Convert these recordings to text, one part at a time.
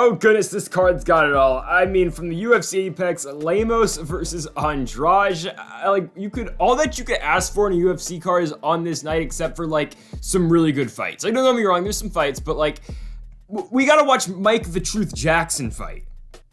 Oh goodness, this card's got it all. I mean, from the UFC Apex, Lemos versus Andrade. All that you could ask for in a UFC card is on this night, except for like some really good fights. Like, don't get me wrong, there's some fights, but like, we gotta watch Mike the Truth Jackson fight.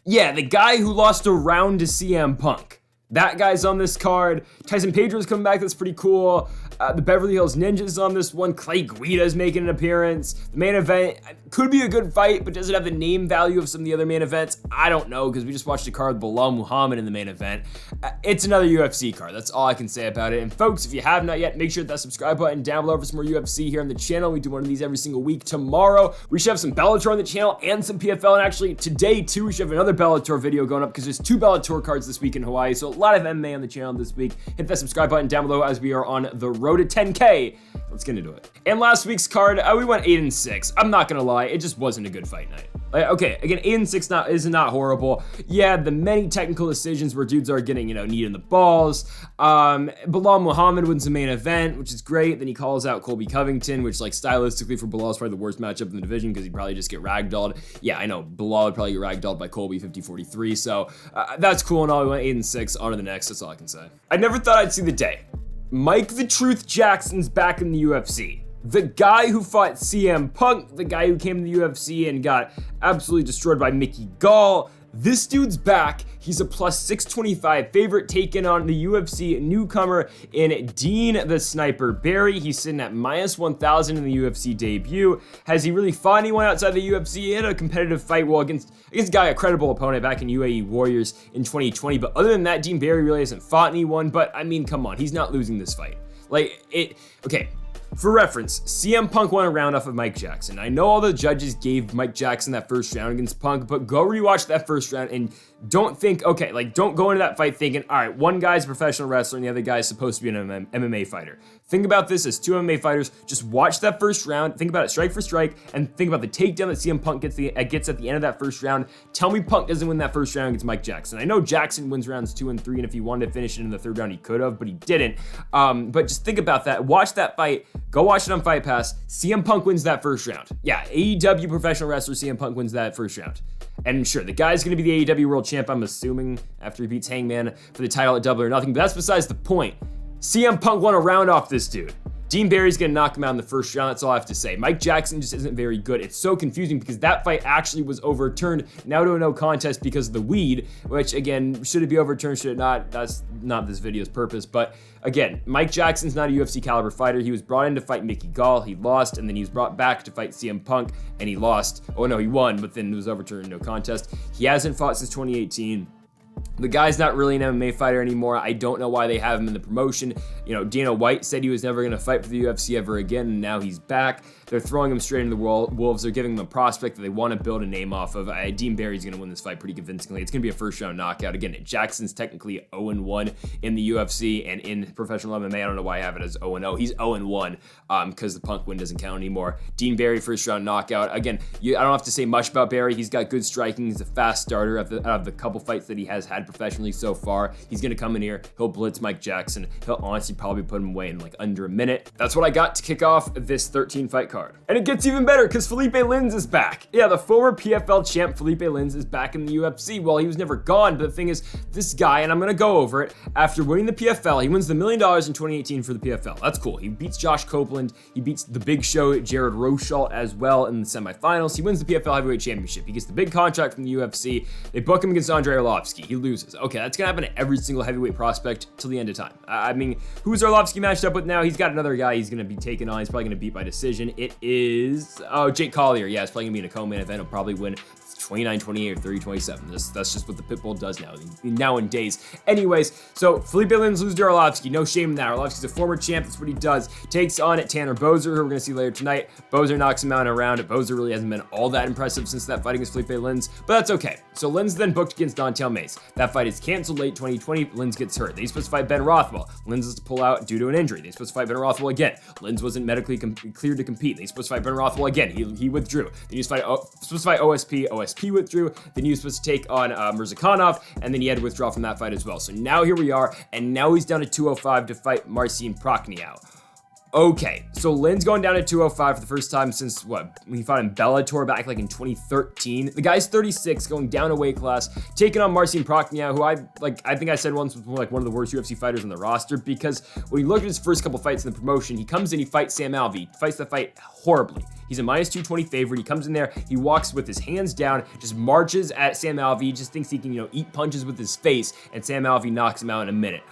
Yeah, the guy who lost a round to CM Punk. That guy's on this card. Tyson Pedro's coming back, that's pretty cool. The Beverly Hills Ninja's on this one. Clay Guida's making an appearance. The main event could be a good fight, but does it have the name value of some of the other main events? I don't know, because we just watched a card with Bilal Muhammad in the main event. It's another UFC card. That's all I can say about it. And folks, if you have not yet, make sure to hit that subscribe button down below for some more UFC here on the channel. We do one of these every single week. Tomorrow, we should have some Bellator on the channel and some PFL. And actually, today too, we should have another Bellator video going up because there's 2 Bellator cards this week in Hawaii. So a lot of MMA on the channel this week. Hit that subscribe button down below as we are on the road to 10K. Let's get into it. And last week's card, we went 8-6. I'm not gonna lie, it just wasn't a good fight night. Okay, again, 8-6 is not horrible. Yeah, the many technical decisions where dudes are getting, knee in the balls. Bilal Muhammad wins the main event, which is great. Then he calls out Colby Covington, which like stylistically for Bilal is probably the worst matchup in the division because he'd probably just get ragdolled. Yeah, I know, Bilal would probably get ragdolled by Colby 50-43. So that's cool and all. We went 8-6, on to the next, that's all I can say. I never thought I'd see the day. Mike the Truth Jackson's back in the UFC. The guy who fought CM Punk, the guy who came to the UFC and got absolutely destroyed by Mickey Gall. This dude's back. He's a plus 625 favorite, taking on the UFC newcomer in Dean the Sniper Barry. He's sitting at minus 1,000 in the UFC debut. Has he really fought anyone outside the UFC? He had a competitive fight against a guy, a credible opponent back in UAE Warriors in 2020. But other than that, Dean Barry really hasn't fought anyone. But I mean, come on, he's not losing this fight. Okay. For reference, CM Punk won a round off of Mike Jackson. I know all the judges gave Mike Jackson that first round against Punk, but go rewatch that first round and don't go into that fight thinking, all right, one guy's a professional wrestler and the other guy's supposed to be an MMA fighter. Think about this as 2 MMA fighters. Just watch that first round, think about it strike for strike, and think about the takedown that CM Punk gets at the end of that first round. Tell me Punk doesn't win that first round against Mike Jackson. I know Jackson wins rounds 2 and 3, and if he wanted to finish it in the 3rd round, he could have, but he didn't. But just think about that. Watch that fight. Go watch it on Fight Pass. CM Punk wins that first round. Yeah, AEW professional wrestler CM Punk wins that first round. And sure, the guy's going to be the AEW world champ, I'm assuming, after he beats Hangman for the title at Double or Nothing, but that's besides the point. CM Punk won a round off this dude. Dean Barry's going to knock him out in the first round. That's all I have to say. Mike Jackson just isn't very good. It's so confusing because that fight actually was overturned now to a no contest because of the weed, which again, should it be overturned, should it not? That's not this video's purpose. But again, Mike Jackson's not a UFC caliber fighter. He was brought in to fight Mickey Gall. He lost, and then he was brought back to fight CM Punk, and he lost. Oh no, he won, but then it was overturned, no contest. He hasn't fought since 2018. The guy's not really an MMA fighter anymore. I don't know why they have him in the promotion. Dana White said he was never going to fight for the UFC ever again, and now he's back. They're throwing him straight into the Wolves. They're giving him a prospect that they want to build a name off of. Dean Barry's going to win this fight pretty convincingly. It's going to be a first-round knockout. Again, Jackson's technically 0-1 in the UFC, and in professional MMA, I don't know why I have it as 0-0. He's 0-1 because the Punk win doesn't count anymore. Dean Barry, first-round knockout. Again, I don't have to say much about Barry. He's got good striking. He's a fast starter out of the couple fights that he has had professionally so far. He's going to come in here. He'll blitz Mike Jackson. He'll honestly probably put him away in like under a minute. That's what I got to kick off this 13-fight card. And it gets even better because Felipe Lins is back. Yeah, the former PFL champ Felipe Lins is back in the UFC. Well, he was never gone, but the thing is, this guy, and I'm going to go over it, after winning the PFL, he wins the $1 million in 2018 for the PFL. That's cool. He beats Josh Copeland. He beats the Big Show, Jared Rosholt, as well in the semifinals. He wins the PFL Heavyweight Championship. He gets the big contract from the UFC. They book him against Andrei Arlovski. He loses. Okay, that's going to happen to every single heavyweight prospect till the end of time. I mean, who's Arlovski matched up with now? He's got another guy he's going to be taking on. He's probably going to beat by decision. It is, Jake Collier. Yeah, it's probably going to be in a co-main event. He'll probably win 29-28 or 30-27. That's just what the Pitbull does nowadays. Anyways, so Felipe Lins loses to Arlovski. No shame in that. Arlovski's a former champ. That's what he does. Takes on Tanner Boser, who we're going to see later tonight. Boser knocks him out in a round. Boser really hasn't been all that impressive since that fight against Felipe Lins, but that's okay. So Lins then booked against Dontel Mace. That fight is canceled late 2020. Lins gets hurt. He's supposed to fight Ben Rothwell. Lins is to pull out due to an injury. They're supposed to fight Ben Rothwell again. Lins wasn't medically cleared to compete. They're supposed to fight Ben Rothwell again. He withdrew. Then he was supposed to fight OSP. OSP withdrew. Then he was supposed to take on Mirzakhanov, and then he had to withdraw from that fight as well. So now here we are, and now he's down to 205 to fight Marcin Prachnio. Okay, so Lynn's going down to 205 for the first time since when he fought in Bellator back like in 2013. The guy's 36, going down a weight class, taking on Prachnio, who I think I said once was like one of the worst UFC fighters on the roster, because when you look at his first couple fights in the promotion, he comes in, he fights Sam Alvey, fights the fight horribly. He's a minus 220 favorite. He comes in there, he walks with his hands down, just marches at Sam Alvey, just thinks he can, eat punches with his face, and Sam Alvey knocks him out in a minute.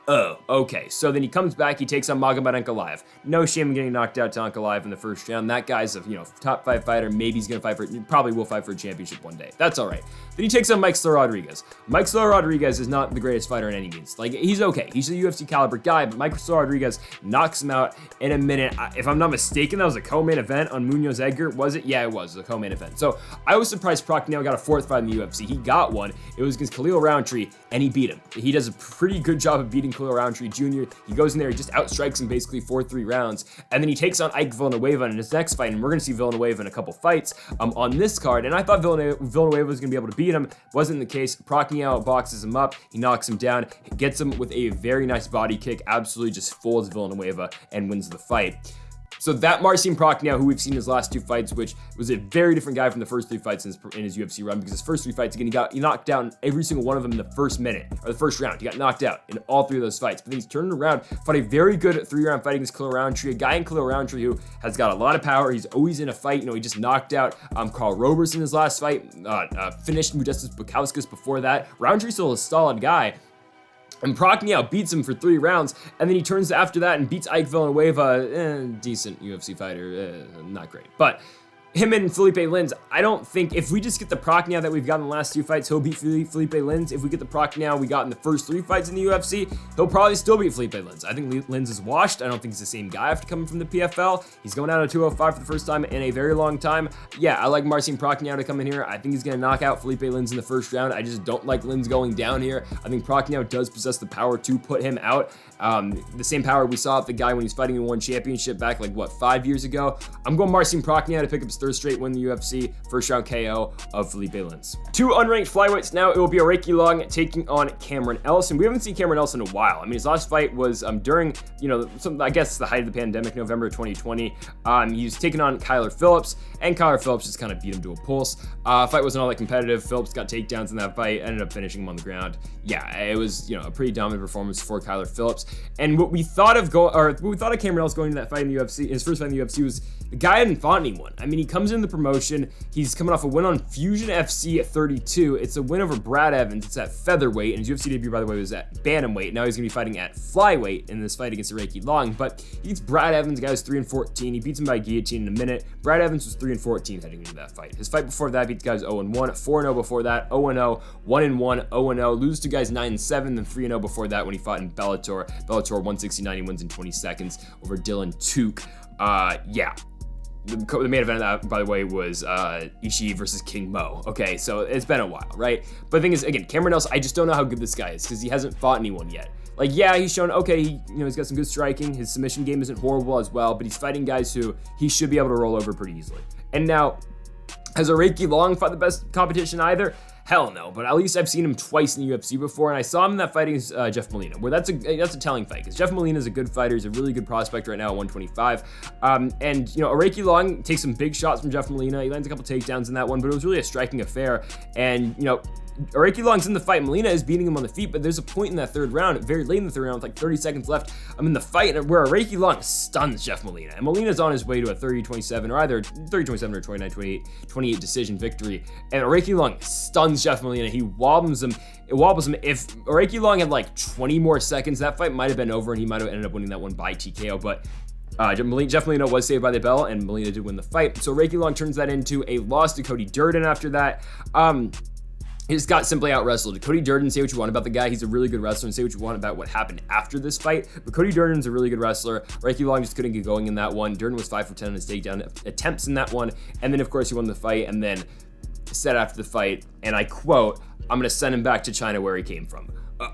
Oh, okay. So then he comes back, he takes on Magomed Ankalaev. No shame in getting knocked out to Ankalaev in the first round. That guy's a, top 5 fighter. Maybe he's going to probably will fight for a championship one day. That's all right. Then he takes on Mike Slow Rodriguez. Mike Slow Rodriguez is not the greatest fighter in any means. Like, he's okay. He's a UFC caliber guy, but Mike Slow Rodriguez knocks him out in a minute. If I'm not mistaken, that was a co-main event on Munoz Edgar. Was it? Yeah, it was a co-main event. So I was surprised Prachnio got a 4th fight in the UFC. He got one. It was against Khalil Roundtree, and he beat him. He does a pretty good job of beating Khalil Roundtree Jr. He goes in there, he just outstrikes him basically 4-3 rounds, and then he takes on Ike Villanueva in his next fight, and we're going to see Villanueva in a couple fights on this card, and I thought Villanueva was going to be able to beat him. Wasn't the case. Prachnio boxes him up, he knocks him down, gets him with a very nice body kick, absolutely just folds Villanueva and wins the fight. So that Prachnio, who we've seen his last 2 fights, which was a very different guy from the first 3 fights in his UFC run, because his first 3 fights, again, he knocked down every single one of them in the first minute, or the first round. He got knocked out in all 3 of those fights. But then he's turned around, fought a very good 3-round fight against Khalil Roundtree, a guy in Khalil Roundtree who has got a lot of power. He's always in a fight. He just knocked out Carl Roberson in his last fight, finished Modestas Bukauskas before that. Roundtree's still a solid guy. And Prachnio beats him for 3 rounds, and then he turns after that and beats Ike Villanueva, decent UFC fighter, not great. But him and Felipe Lins, I don't think, if we just get the Prachnio that we've got in the last 2 fights, he'll beat Felipe Lins. If we get the Prachnio we got in the first 3 fights in the UFC, he'll probably still beat Felipe Lins. I think Lins is washed. I don't think he's the same guy after coming from the PFL. He's going out of 205 for the first time in a very long time. Yeah, I like Marcin Prachnio to come in here. I think he's going to knock out Felipe Lins in the first round. I just don't like Lins going down here. I think Prachnio does possess the power to put him out. The same power we saw at the guy when he's fighting in one championship back, 5 years ago. I'm going Marcin Prachnio to pick up his 3rd straight win in the UFC. First round KO of Felipe Lins. 2 unranked flyweights now. It will be Aoriqileng taking on Cameron Ellison. We haven't seen Cameron Ellison in a while. I mean, his last fight was during, I guess the height of the pandemic, November 2020. He was taking on Kyler Phillips, and Kyler Phillips just kind of beat him to a pulse. Fight wasn't all that competitive. Phillips got takedowns in that fight, ended up finishing him on the ground. Yeah, it was, a pretty dominant performance for Kyler Phillips. And what we thought of Cameron Ellison going to that fight in the UFC, his first fight in the UFC, was the guy hadn't fought anyone. I mean, he comes in the promotion. He's coming off a win on Fusion FC at 32. It's a win over Brad Evans. It's at featherweight, and his UFC debut, by the way, was at bantamweight. Now he's going to be fighting at flyweight in this fight against Aoriqileng. But he beats Brad Evans, the guy was 3-14. He beats him by guillotine in a minute. Brad Evans was 3-14 heading into that fight. His fight before that beat the guys 0-1, 4-0 before that, 0-0, 1-1, 0-0. Loses to guys 9-7, then 3-0 before that when he fought in Bellator. Bellator 169. He wins in 20 seconds over Dylan Tuke. Yeah. The main event, by the way, was Ishii versus King Mo. Okay, so it's been a while, right? But the thing is, again, Cameron Ellison, I just don't know how good this guy is because he hasn't fought anyone yet. Yeah, he's shown, okay, he's got some good striking. His submission game isn't horrible as well, but he's fighting guys who he should be able to roll over pretty easily. And now, has Aoriqileng fought the best competition either? Hell no, but at least I've seen him twice in the UFC before, and I saw him in that fight against Jeff Molina, where that's a telling fight, because Jeff Molina is a good fighter. He's a really good prospect right now at 125. And Aoriqileng takes some big shots from Jeff Molina. He lands a couple takedowns in that one, but it was really a striking affair. And, Aoriqileng's in the fight. Molina is beating him on the feet, but there's a point in that 3rd round, very late in the 3rd round, with 30 seconds left. I'm in the fight where Aoriqileng stuns Jeff Molina, and Molina's on his way to a 30-27, or either 30-27 or 29-28 decision victory. And Aoriqileng stuns Jeff Molina. He wobbles him. It wobbles him. If Aoriqileng had 20 more seconds, that fight might have been over, and he might have ended up winning that one by TKO. But Jeff Molina was saved by the bell, and Molina did win the fight. So Aoriqileng turns that into a loss to Cody Jourdain after that. He just got simply out-wrestled. Cody Jourdain, say what you want about the guy. He's a really good wrestler, and say what you want about what happened after this fight. But Cody Jourdain's a really good wrestler. Aoriqileng just couldn't get going in that one. Jourdain was 5 for 10 on his takedown attempts in that one. And then, of course, he won the fight, and then said after the fight, and I quote, "I'm going to send him back to China where he came from."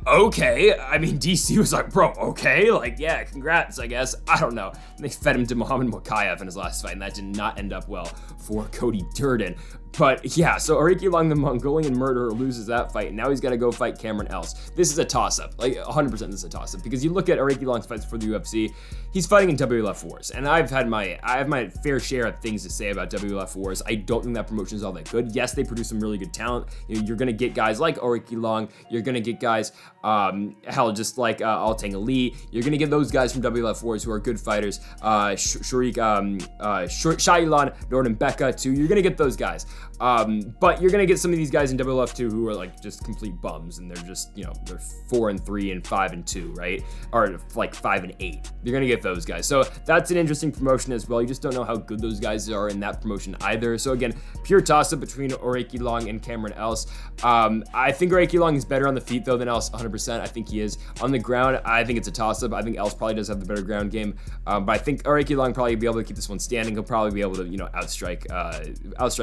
Okay. I mean, DC was like, bro, okay. Yeah, congrats, I guess. I don't know. And they fed him to Muhammad Mokaev in his last fight, and that did not end up well for Cody Jourdain. But yeah, so Aoriqileng, the Mongolian murderer, loses that fight, and now he's got to go fight Cameron Else. This is a toss-up, like 100% this is a toss-up, because you look at Aoriqileng's fights for the UFC, he's fighting in WLF wars, and I have my fair share of things to say about WLF wars. I don't think that promotion is all that good. Yes, they produce some really good talent. You know, you're gonna get guys like Aoriqileng, you're gonna get guys, hell, just like Altang Ali. You're gonna get those guys from WLF wars who are good fighters. Shailan, Norton Becca too. You're gonna get those guys. But you're gonna get some of these guys in WLF2 who are like just complete bums, and they're just, you know, they're 4-3 and 5-2, right? Or like 5-8. You're gonna get those guys. So that's an interesting promotion as well. You just don't know how good those guys are in that promotion either. So again, pure toss-up between Aoriqileng and Cameron Else. I think Aoriqileng is better on the feet though than Else, 100%. I think he is. On the ground, I think it's a toss-up. I think Else probably does have the better ground game. But I think Aoriqileng probably be able to keep this one standing. He'll probably be able to, you know, outstrike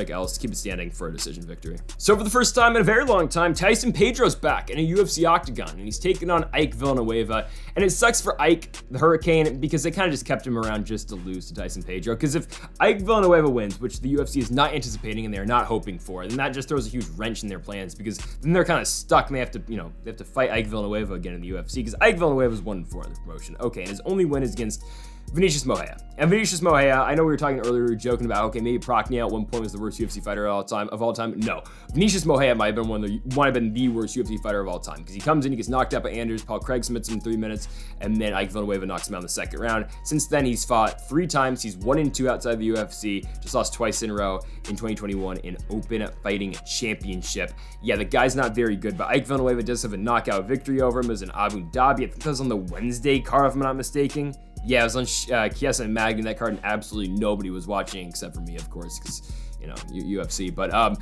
Else, keep it standing for a decision victory. So for the first time in a very long time, Tyson Pedro's back in a UFC octagon, and he's taking on Ike Villanueva. And it sucks for Ike, the Hurricane, because they kind of just kept him around just to lose to Tyson Pedro. Because if Ike Villanueva wins, which the UFC is not anticipating and they're not hoping for, then that just throws a huge wrench in their plans, because then they're kind of stuck and they have to, you know, they have to fight Ike Villanueva again in the UFC, because Ike Villanueva is 1-4 in the promotion. Okay, and his only win is against Vinicius Moreira. And Vinicius Moreira, I know we were talking earlier, we were joking about, okay, maybe Prachnio at one point was the worst UFC fighter of all time. No, Vinicius Moreira might have been the worst UFC fighter of all time, because he comes in, he gets knocked out by Anders, Paul Craig submits him in 3 minutes, and then Ike Villanueva knocks him out in the second round. Since then, he's fought 3 times. He's 1-2 outside the UFC, just lost twice in a row in 2021 in Open Fighting Championship. Yeah, the guy's not very good, but Ike Villanueva does have a knockout victory over him. It was in Abu Dhabi. I think that was on the Wednesday card, if I'm not mistaken. Yeah, it was on Chiesa and Magny, that card, and absolutely nobody was watching except for me, of course, because, you know, UFC, but,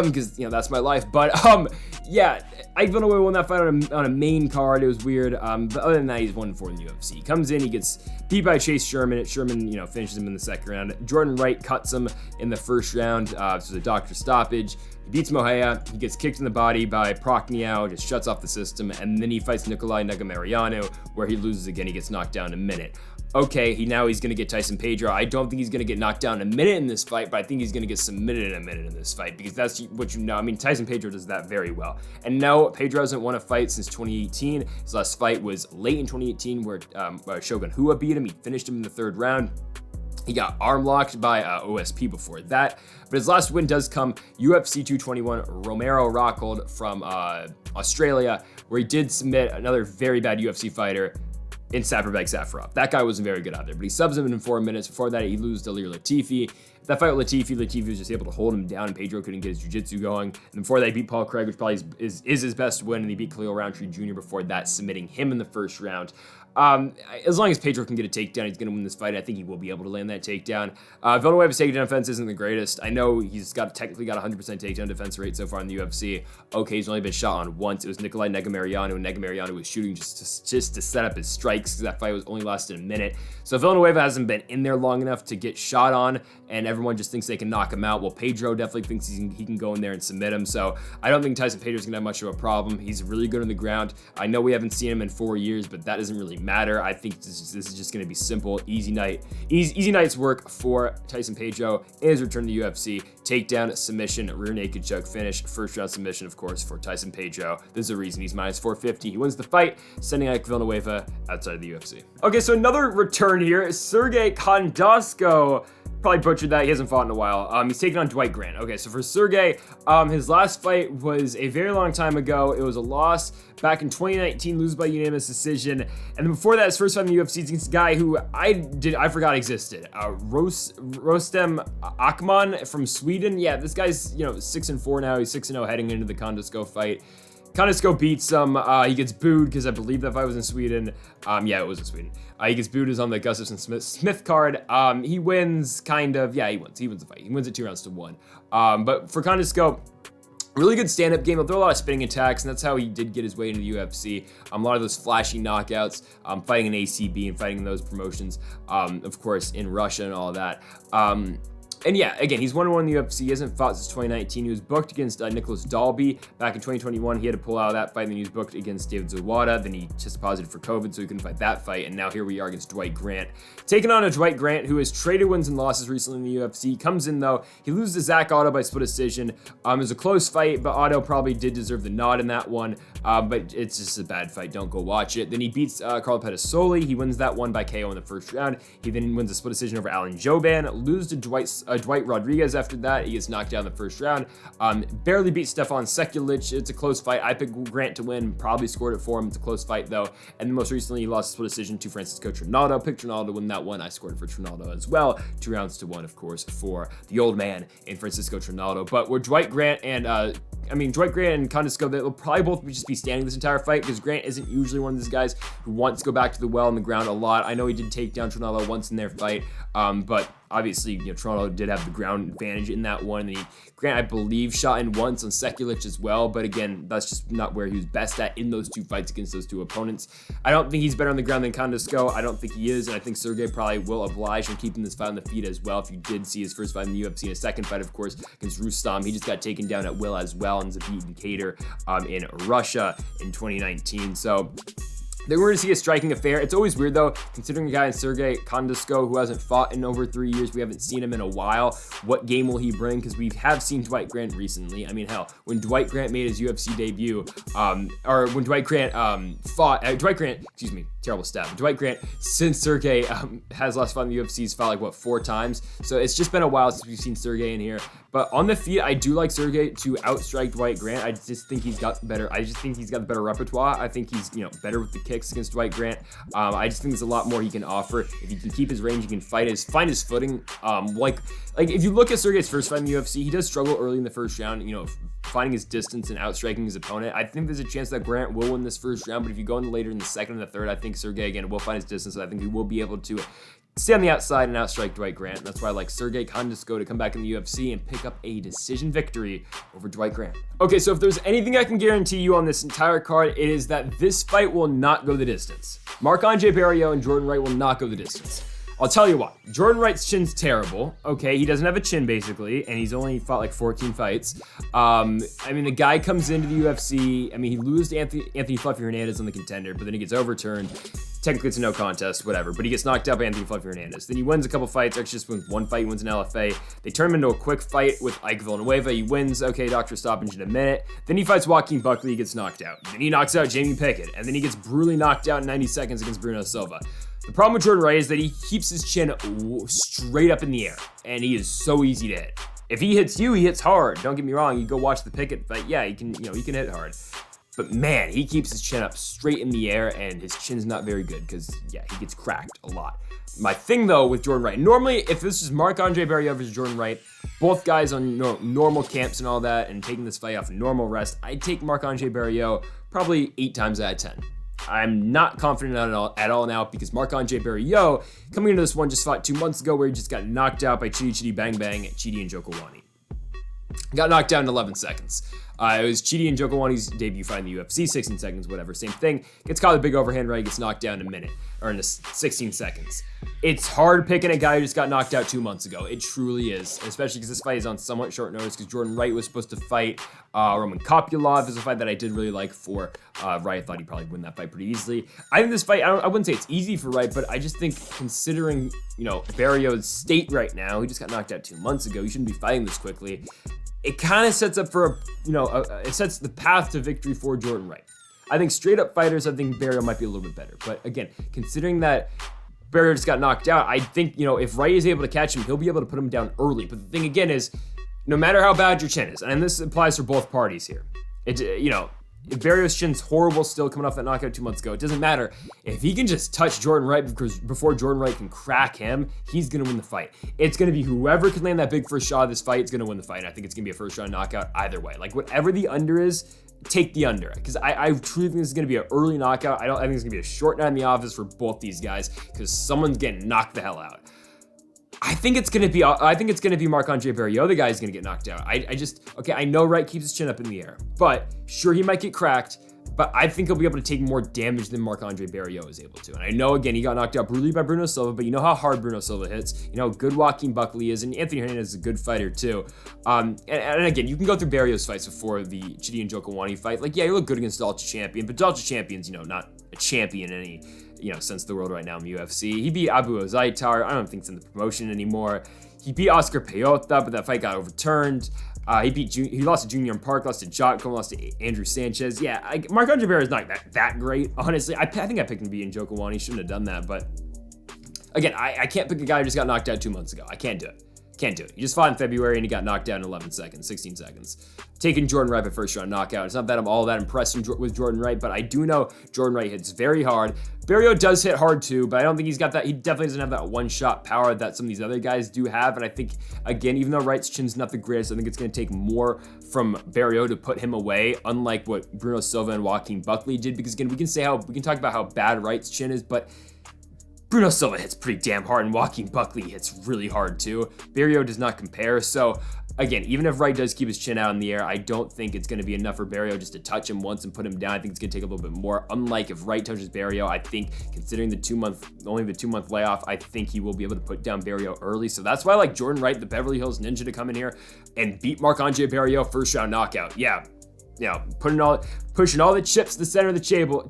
because, you know, that's my life, but, yeah, Ike Villanueva won that fight on a main card. It was weird, but other than that, he's 1-4 in the UFC. He comes in, he gets beat by Chase Sherman. Sherman, you know, finishes him in the second round. Jordan Wright cuts him in the first round, so it's a doctor stoppage. He beats Moreira, he gets kicked in the body by Prachnio, just shuts off the system, and then he fights Nikolai Negumereanu, where he loses again, he gets knocked down in a minute. Okay, he's gonna get Tyson Pedro. I don't think he's gonna get knocked down in a minute in this fight, but I think he's gonna get submitted in a minute in this fight, because that's what you know. I mean, Tyson Pedro does that very well. And no, Pedro hasn't won a fight since 2018. His last fight was late in 2018, where Shogun Rua beat him. He finished him in the third round. He got arm locked by OSP before that, but his last win does come UFC 221 Romero Rockhold from Australia, where he did submit another very bad UFC fighter in Safirbek Safarov. That guy wasn't very good out there, but he subs him in 4 minutes. Before that, he loses to Lir Latifi. That fight with Latifi was just able to hold him down, and Pedro couldn't get his jiu-jitsu going. And before that, he beat Paul Craig, which probably is his best win, and he beat Khalil Roundtree Jr. before that, submitting him in the first round. As long as Pedro can get a takedown, he's going to win this fight. I think he will be able to land that takedown. Villanueva's takedown defense isn't the greatest. I know he's technically got 100% takedown defense rate so far in the UFC. Okay, he's only been shot on once. It was Nikolai Negumereanu, and Negumereanu was shooting just to set up his strikes, because that fight was only lasted a minute. So Villanueva hasn't been in there long enough to get shot on, and everyone just thinks they can knock him out. Well, Pedro definitely thinks he can go in there and submit him. So I don't think Tyson Pedro's going to have much of a problem. He's really good on the ground. I know we haven't seen him in 4 years, but that doesn't really matter. I think this is just going to be simple, easy night's work for Tyson Pedro in his return to the UFC. Takedown, submission, rear naked choke finish, first round submission, of course, for Tyson Pedro. There's a reason he's minus 450. He wins the fight, sending Ike Villanueva outside of the UFC. Okay, so another return here, Sergey Khandozhko. Probably butchered that. He hasn't fought in a while. He's taking on Dwight Grant. Okay, so for Sergey, his last fight was a very long time ago. It was a loss back in 2019, lose by unanimous decision. And then before that, his first fight in the UFC against a guy who I forgot existed. Rostem Akman from Sweden. Yeah, this guy's 6-4 now. He's 6-0 heading into the Khandozhko fight. Khandozhko beats him. He gets booed because I believe that fight was in Sweden. Yeah, it was in Sweden. He gets booed as on the Gustafsson Smith card. He wins, kind of. Yeah, he wins. He wins the fight. He wins it 2-1. But for Khandozhko, really good stand-up game. He'll throw a lot of spinning attacks, and that's how he did get his way into the UFC. A lot of those flashy knockouts, fighting in ACB and fighting in those promotions, of course, in Russia and all of that. And yeah, again, he's 1-1 in the UFC. He hasn't fought since 2019. He was booked against Nicholas Dalby back in 2021. He had to pull out of that fight, and then he was booked against David Zawada. Then he tested positive for COVID, so he couldn't fight that fight. And now here we are against Dwight Grant. Taking on a Dwight Grant who has traded wins and losses recently in the UFC. He comes in, though. He loses to Zach Otto by split decision. It was a close fight, but Otto probably did deserve the nod in that one. But it's just a bad fight. Don't go watch it. Then he beats Carlo Pedasoli. He wins that one by KO in the first round. He then wins a split decision over Alan Jouban. Loses to Dwight Rodriguez after that. He gets knocked down in the first round. Barely beat Stefan Sekulic. It's a close fight. I picked Grant to win. Probably scored it for him. It's a close fight, though. And then most recently, he lost a split decision to Francisco Trinaldo. Picked Trinaldo to win that one. I scored for Trinaldo as well. 2-1, of course, for the old man in Francisco Trinaldo. But we're Dwight Grant and Dwight Grant and Khandozhko, they'll probably both just be standing this entire fight because Grant isn't usually one of these guys who wants to go back to the well on the ground a lot. I know he did take down Trinaldo once in their fight, but obviously, Trinaldo did have the ground advantage in that one. And Grant, I believe, shot in once on Sekulic as well, but again, that's just not where he was best at in those two fights against those two opponents. I don't think he's better on the ground than Khandozhko. I don't think he is, and I think Sergey probably will oblige in keeping this fight on the feet as well. If you did see his first fight in the UFC, and a second fight, of course, against Rustam, he just got taken down at will as well, and Zabit and Kader in Russia in 2019. So then we're going to see a striking affair. It's always weird, though, considering a guy in Sergey Khandozhko who hasn't fought in over 3 years. We haven't seen him in a while. What game will he bring? Because we have seen Dwight Grant recently. I mean, hell, when Dwight Grant made his UFC debut, or when Dwight Grant terrible stat. But Dwight Grant, since Sergey has last fought in the UFC, he's fought like, 4 times? So it's just been a while since we've seen Sergey in here. But on the feet, I do like Sergey to outstrike Dwight Grant. I just think he's got better. I just think he's got the better repertoire. I think he's better with the kicks against Dwight Grant. I just think there's a lot more he can offer. If he can keep his range, he can find his footing. Like if you look at Sergey's first fight in the UFC, he does struggle early in the first round. Finding his distance and outstriking his opponent. I think there's a chance that Grant will win this first round. But if you go in later in the second and the third, I think Sergey again will find his distance. I think he will be able to stay on the outside and outstrike Dwight Grant. That's why I like Sergey Khandozhko to come back in the UFC and pick up a decision victory over Dwight Grant. Okay, so if there's anything I can guarantee you on this entire card, it is that this fight will not go the distance. Marc-Andre Barriault and Jourdain Wright will not go the distance. I'll tell you why. Jourdain Wright's chin's terrible. Okay, he doesn't have a chin basically, and he's only fought like 14 fights. The guy comes into the UFC. He loses to Anthony Fluffy Hernandez on the Contender, but then he gets overturned. Technically, it's a no contest, whatever. But he gets knocked out by Anthony Fluffy Hernandez. Then he wins a couple fights. Actually, just wins one fight. He wins an LFA. They turn him into a quick fight with Ike Villanueva. He wins. Okay, doctor stoppage in a minute. Then he fights Joaquin Buckley. He gets knocked out. Then he knocks out Jamie Pickett. And then he gets brutally knocked out in 90 seconds against Bruno Silva. The problem with Jourdain Wright is that he keeps his chin straight up in the air. And he is so easy to hit. If he hits you, he hits hard. Don't get me wrong. You go watch the Pickett fight. Yeah, he can hit hard. But man, he keeps his chin up straight in the air, and his chin's not very good because, yeah, he gets cracked a lot. My thing, though, with Jourdain Wright, normally, if this is Marc-Andre Barriault versus Jourdain Wright, both guys on normal camps and all that, and taking this fight off normal rest, I'd take Marc-Andre Barriault probably 8 times out of 10. I'm not confident at all now because Marc-Andre Barriault, coming into this one, just fought 2 months ago where he just got knocked out by Chidi Bang Bang, Chidi and Jokowani. Got knocked down in 11 seconds. It was Chidi and Jokowani's debut fight in the UFC, 16 seconds, whatever. Same thing. Gets caught with a big overhand right, gets knocked down in a minute, or in 16 seconds. It's hard picking a guy who just got knocked out 2 months ago. It truly is, especially because this fight is on somewhat short notice because Jourdain Wright was supposed to fight Roman Kopylov. Is a fight that I did really like for Wright. I thought he'd probably win that fight pretty easily. I think this fight, I wouldn't say it's easy for Wright, but I just think considering, Barriault's state right now, he just got knocked out 2 months ago. He shouldn't be fighting this quickly. It kind of sets up for it sets the path to victory for Jourdain Wright. I think straight up fighters, I think Barriault might be a little bit better. But again, considering that Barriault just got knocked out, I think, if Wright is able to catch him, he'll be able to put him down early. But the thing again is, no matter how bad your chin is, and this applies for both parties here, if Barriault's chin's horrible still coming off that knockout 2 months ago, it doesn't matter. If he can just touch Jourdain Wright before Jourdain Wright can crack him, he's going to win the fight. It's going to be whoever can land that big first shot of this fight is going to win the fight. I think it's going to be a first round knockout either way. Like whatever the under is, take the under. Because I truly think this is going to be an early knockout. I think it's going to be a short night in the office for both these guys because someone's getting knocked the hell out. I think it's gonna be Marc-Andre Barriault. The guy's gonna get knocked out. I know Wright keeps his chin up in the air, but sure he might get cracked. but I think he'll be able to take more damage than Marc-Andre Barriault is able to. And I know, again, he got knocked out brutally by Bruno Silva, but you know how hard Bruno Silva hits. You know how good Joaquin Buckley is, and Anthony Hernandez is a good fighter too. And again, you can go through Barriault's fights before the Chidi and Njokuani fight. Like, yeah, he looked good against Dalcha Champion, but Dalcha Champion's, you know, not a champion in any, you know, sense of the world right now in the UFC. He beat Abu Azaitar. I don't think it's in the promotion anymore. He beat Oscar Peota, but that fight got overturned. He lost to Junior Park, lost to Jotko, lost to Andrew Sanchez. Yeah, Marc-Andre Barriault is not that great, honestly. I think I picked him to beat Njokuani. Shouldn't have done that, but again, I can't pick a guy who just got knocked out 2 months ago. I can't do it. Can't do it. He just fought in February and he got knocked down in 11 seconds, 16 seconds. Taking Jourdain Wright by first round knockout. It's not that I'm all that impressed with Jourdain Wright, but I do know Jourdain Wright hits very hard. Barriault does hit hard too, but I don't think he's got that. He definitely doesn't have that one-shot power that some of these other guys do have. And I think, again, even though Wright's chin's not the greatest, I think it's going to take more from Barriault to put him away, unlike what Bruno Silva and Joaquin Buckley did. Because again, we can talk about how bad Wright's chin is, but Bruno Silva hits pretty damn hard, and Joaquin Buckley hits really hard too. Barriault does not compare. So again, even if Wright does keep his chin out in the air, I don't think it's going to be enough for Barriault just to touch him once and put him down. I think it's going to take a little bit more. Unlike if Wright touches Barriault, I think considering only the 2 month layoff, I think he will be able to put down Barriault early. So that's why I like Jourdain Wright, the Beverly Hills Ninja, to come in here and beat Marc-Andre Barriault first round knockout. Yeah, you know, pushing all the chips to the center of the table.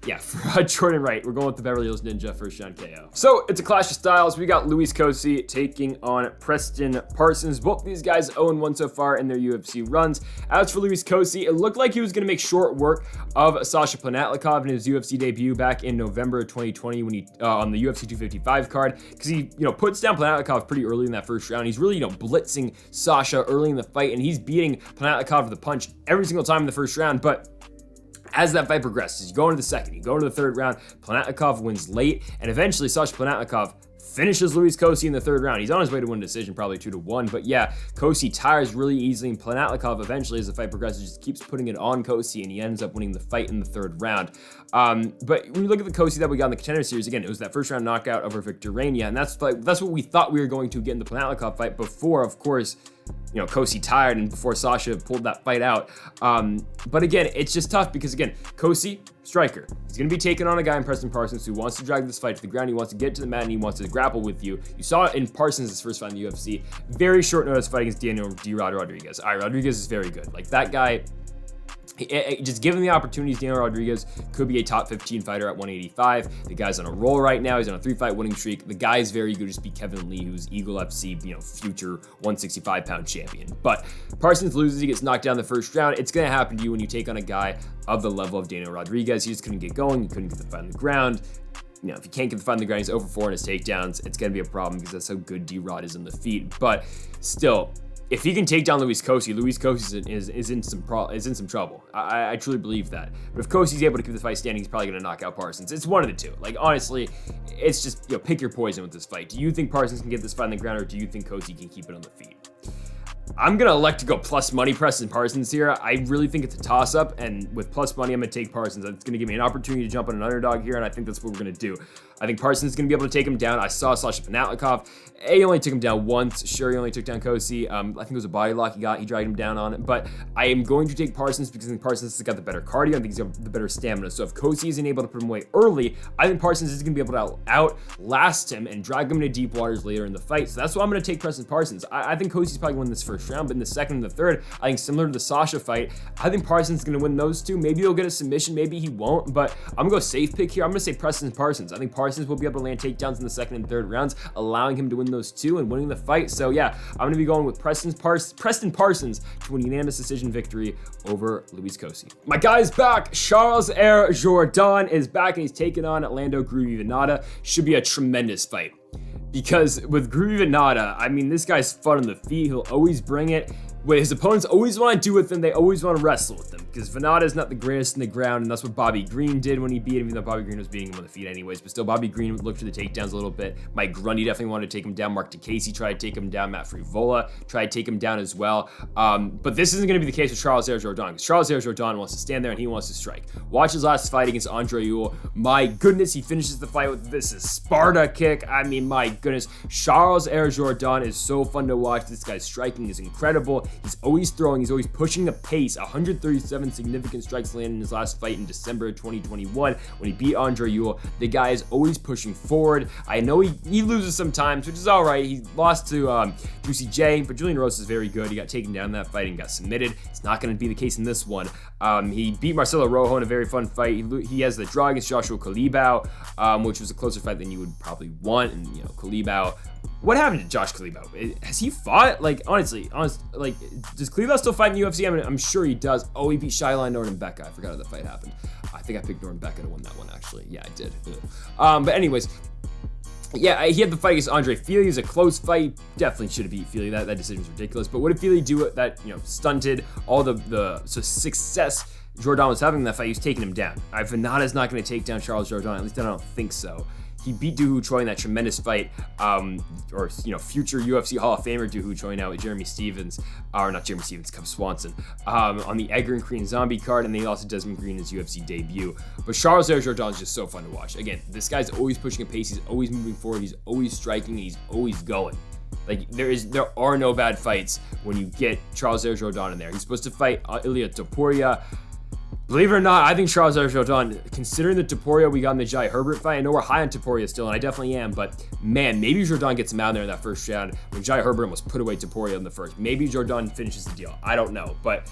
Yeah, for Jourdain Wright, we're going with the Beverly Hills Ninja first round KO. So it's a clash of styles. We got Luis Cosce taking on Preston Parsons. Both these guys 0-1 so far in their UFC runs. As for Luis Cosce, it looked like he was going to make short work of Sasha Planatlikov in his UFC debut back in November of 2020 when he on the UFC 255 card, because he puts down Planatlikov pretty early in that first round. He's really blitzing Sasha early in the fight, and he's beating Planatlikov with a punch every single time in the first round. But as that fight progresses, you go into the second, you go into the third round, Planatlikov wins late, and eventually Sasha Planatlikov finishes Luis Cosce in the third round. He's on his way to win a decision, probably 2-1, but yeah, Cosce tires really easily, and Planatlikov eventually, as the fight progresses, just keeps putting it on Cosce, and he ends up winning the fight in the third round. But when you look at the Cosce that we got in the Contender Series, again, it was that first round knockout over Victor Rania, and that's what we thought we were going to get in the Planatlikov fight before, of course, Cosce tired and before Sasha pulled that fight out. But again, it's just tough because, again, Cosce, striker. He's going to be taking on a guy in Preston Parsons who wants to drag this fight to the ground. He wants to get to the mat and he wants to grapple with you. You saw it in Parsons' first fight in the UFC. Very short notice fight against Daniel D-Rod Rodriguez. All right, Rodriguez is very good. Like, that guy, just given the opportunities, Daniel Rodriguez could be a top 15 fighter at 185. The guy's on a roll right now. He's on a 3-fight winning streak. The guy's very good. Just beat Kevin Lee, who's Eagle FC, future 165-pound champion. But Parsons loses. He gets knocked down the first round. It's going to happen to you when you take on a guy of the level of Daniel Rodriguez. He just couldn't get going. He couldn't get the fight on the ground. If you can't get the fight on the ground, he's over 4 in his takedowns. It's going to be a problem because that's how good D-Rod is in the feet. But still, if he can take down Luis Cosce is in some trouble. I truly believe that. But if Cosce's able to keep the fight standing, he's probably going to knock out Parsons. It's one of the two. Like, honestly, it's just, pick your poison with this fight. Do you think Parsons can get this fight on the ground, or do you think Cosce can keep it on the feet? I'm going to elect to go plus money Preston Parsons here. I really think it's a toss-up, and with plus money, I'm going to take Parsons. It's going to give me an opportunity to jump on an underdog here, and I think that's what we're going to do. I think Parsons is going to be able to take him down. I saw Sasha Planatlikov. He only took him down once. Sure, he only took down Cosce. I think it was a body lock he dragged him down on it. But I am going to take Parsons because I think Parsons has got the better cardio. I think he's got the better stamina. So if Cosce isn't able to put him away early, I think Parsons is going to be able to outlast him and drag him into deep waters later in the fight. So that's why I'm going to take Preston Parsons. I think Cosce's probably going to win this first round, but in the second and the third, I think similar to the Sasha fight, I think Parsons is going to win those two. Maybe he'll get a submission, maybe he won't, but I'm going to go safe pick here. I'm going to say Preston Parsons. I think Parsons will be able to land takedowns in the second and third rounds, allowing him to win those two and winning the fight. So yeah, I'm going to be going with Preston Parsons to win a unanimous decision victory over Luis Cosce. My guy's back. Charles Jourdain is back, and he's taking on Orlando Vannata. Should be a tremendous fight. Because with Vannata, I mean, this guy's fun on the feet. He'll always bring it. What his opponents always want to do with him, they always want to wrestle with him. Because Vannata is not the greatest in the ground, and that's what Bobby Green did when he beat him, even though Bobby Green was beating him on the feet anyways. But still, Bobby Green looked for the takedowns a little bit. Mike Grundy definitely wanted to take him down. Mark DeCasey tried to take him down. Matt Frivola tried to take him down as well. But this isn't going to be the case with Charles Jourdain, because Charles Jourdain wants to stand there and he wants to strike. Watch his last fight against Andre Ewell. My goodness, he finishes the fight with this Sparta kick. I mean, my goodness. Charles Jourdain is so fun to watch. This guy's striking is incredible. He's always throwing. He's always pushing the pace. 137 significant strikes landed in his last fight in December of 2021 when he beat Andrade. The guy is always pushing forward. I know he loses sometimes, which is all right. He lost to Juicy J, but Julian Rosa is very good. He got taken down in that fight and got submitted. It's not going to be the case in this one. He beat Marcelo Rojo in a very fun fight. He has the draw against Joshua Kulibao, which was a closer fight than you would probably want. And, Kulibao, what happened to Josh Kulibao? Has he fought? Honestly, does Kulibao still fight in the UFC? I'm sure he does. Oh, he beat Shyline Nordin-Becca. I forgot how the fight happened. I think I picked Nordin-Becca to win that one, actually. Yeah, I did. But anyways, yeah, he had the fight against Andre Fili. It was a close fight. Definitely should have beat Fili. That decision was ridiculous. But what did Fili do that stunted all the success Jourdain was having in that fight? He was taking him down. Vannata's not going to take down Charles Jourdain. At least I don't think so. He beat Doo Ho Choi in that tremendous fight, future UFC Hall of Famer Doo Ho Choi now with Jeremy Stevens, or not Jeremy Stevens, Cub Swanson, on the Edgar and Korean Zombie card, and they also Desmond Green in his UFC debut. But Charles Jourdain is just so fun to watch. Again, this guy's always pushing a pace. He's always moving forward. He's always striking. He's always going. There are no bad fights when you get Charles Jourdain in there. He's supposed to fight Ilia Topuria. Believe it or not, I think Charles Jourdain, considering the Topuria we got in the Jai Herbert fight, I know we're high on Topuria still, and I definitely am, but man, maybe Jourdain gets him out there in that first round when Jai Herbert almost put away Topuria in the first. Maybe Jourdain finishes the deal. I don't know, but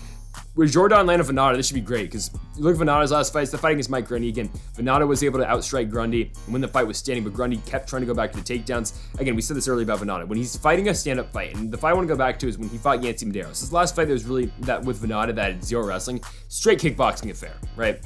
with Jourdain landing Vannata, this should be great, because look at Vannata's last fight. It's the fight against Mike Grundy. Again, Vannata was able to outstrike Grundy when the fight was standing, but Grundy kept trying to go back to the takedowns. Again, we said this earlier about Vannata. When he's fighting a stand-up fight, and the fight I want to go back to is when he fought Yancy Medeiros. His last fight that was really that with Vannata that had zero wrestling, straight kickboxing affair, right?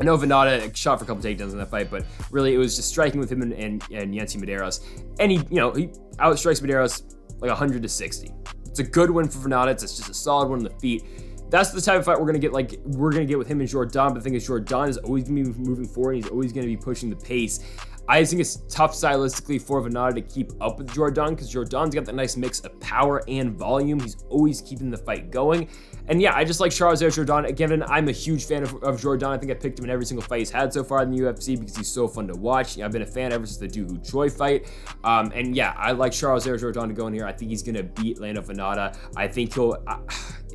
I know Vannata shot for a couple takedowns in that fight, but really it was just striking with him and Yancy Medeiros. And he outstrikes Medeiros like 100-60. It's a good win for Vannata. It's just a solid one on the feet. That's the type of fight we're gonna get with him and Jourdain. But the thing is, Jourdain is always gonna be moving forward. He's always gonna be pushing the pace. I think it's tough stylistically for Vannata to keep up with Jourdain, because Jourdain's got that nice mix of power and volume. He's always keeping the fight going. And yeah, I just like Charles Jourdain. Again, I'm a huge fan of Jourdain. I think I picked him in every single fight he's had so far in the UFC because he's so fun to watch. I've been a fan ever since the Doo Ho Choi fight. And yeah, I like Charles Jourdain to go in here. I think he's gonna beat Lando Vannata. I think he'll...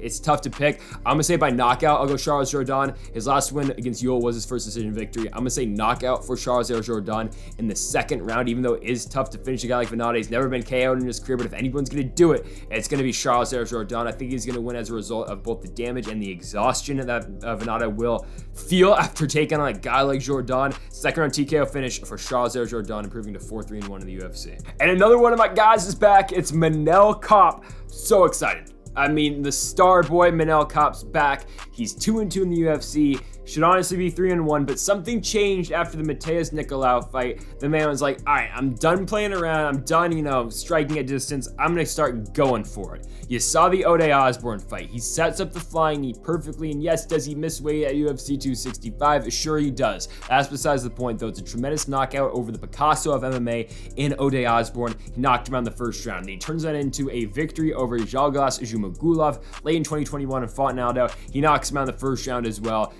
it's tough to pick. I'm gonna say by knockout, I'll go Charles Jourdain. His last win against Yul was his first decision victory. I'm gonna say knockout for Charles Jourdain in the second round, even though it is tough to finish a guy like Vannata. He's never been KO'd in his career, but if anyone's gonna do it, it's gonna be Charles Jourdain. I think he's gonna win as a result of both the damage and the exhaustion that Vannata will feel after taking on a guy like Jourdain. Second round TKO finish for Charles Jourdain, improving to 4-3-1 in the UFC. And another one of my guys is back. It's Manel Kape. So excited. I mean, the star boy Manel Kape's back. He's 2-2 in the UFC. Should honestly be 3-1, but something changed after the Mateus Nicolau fight. The man was like, all right, I'm done playing around. I'm done, striking at distance. I'm going to start going for it. You saw the Ode Osborne fight. He sets up the flying knee perfectly, and yes, does he miss weight at UFC 265? Sure he does. That's besides the point, though. It's a tremendous knockout over the Picasso of MMA in Ode Osborne. He knocked him out in the first round, and he turns that into a victory over Jalgas Zhumagulov late in 2021 and fought in Aldo. He knocks him out in the first round as well.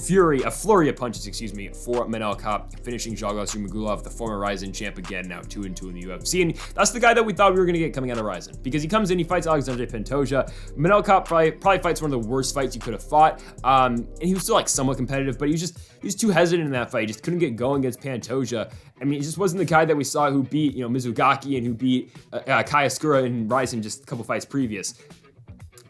A flurry of punches, for Manel Kape, finishing Jalgas Zhumagulov, the former Ryzen champ, again, now 2-2 in the UFC. And that's the guy that we thought we were going to get coming out of Ryzen, because he comes in, he fights Alexandre Pantoja. Manel Kape probably fights one of the worst fights you could have fought. And he was still somewhat competitive, but he was too hesitant in that fight. He just couldn't get going against Pantoja. I mean, he just wasn't the guy that we saw who beat, Mizugaki and who beat Kaya in Ryzen just a couple fights previous.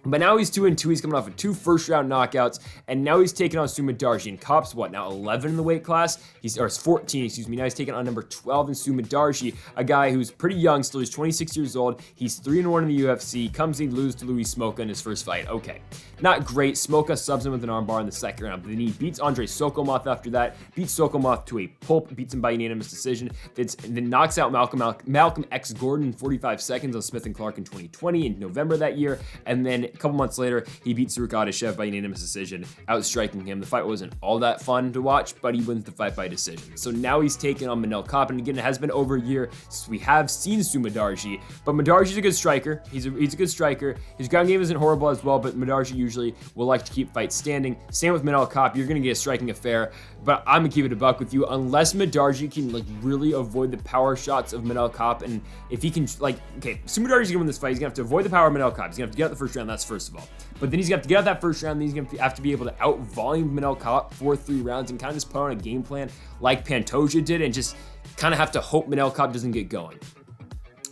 But now he's 2-2. He's coming off of 2 first-round knockouts, and now he's taking on Mudaerji. And Kape's now 11 in the weight class? He's 14, Now he's taking on number 12 in Mudaerji, a guy who's pretty young still. He's 26 years old. He's 3-1 in the UFC. Comes in, loses to Louis Smoka in his first fight. Okay, not great. Smoka subs him with an armbar in the second round, but then he beats Andrei Sokolov after that. Beats Sokolov to a pulp. Beats him by unanimous decision. Then knocks out Malcolm X Gordon in 45 seconds on Smith & Clark in 2020 in November that year, and then couple months later, he beats Adeshev by unanimous decision, outstriking him. The fight wasn't all that fun to watch, but he wins the fight by decision. So now he's taking on Manel Kape, and again, it has been over a year since we have seen Mudaerji, but Mudaerji's a good striker. He's a good striker. His ground game isn't horrible as well, but Mudaerji usually will like to keep fights standing. Same with Manel Kape. You're going to get a striking affair, but I'm going to keep it a buck with you. Unless Mudaerji can like really avoid the power shots of Manel Kape, and if he can, like, okay, Mudaerji's going to win this fight. He's going to have to avoid the power of Manel Kape. He's going to have to get out the first round, that's first of all. But then he's going to have to get out that first round, then he's going to have to be able to out-volume Manel Kape for 3 rounds and kind of just put on a game plan like Pantoja did and just kind of have to hope Manel Kape doesn't get going.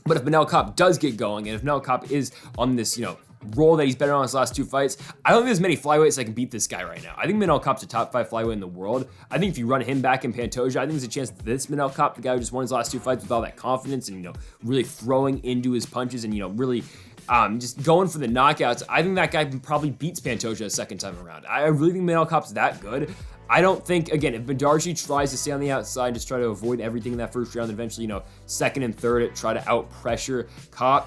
But if Manel Kape does get going, and if Manel Kape is on this, role that he's better on his last 2 fights, I don't think there's many flyweights that can beat this guy right now. I think Manel Kape's a top 5 flyweight in the world. I think if you run him back in Pantoja, I think there's a chance that this Manel Kape, the guy who just won his last 2 fights with all that confidence and, really throwing into his punches and, really just going for the knockouts, I think that guy probably beats Pantoja a second time around. I really think Manel Kape's that good. I don't think, again, if Mudaerji tries to stay on the outside, just try to avoid everything in that first round, and eventually, second and third, try to out-pressure Kape,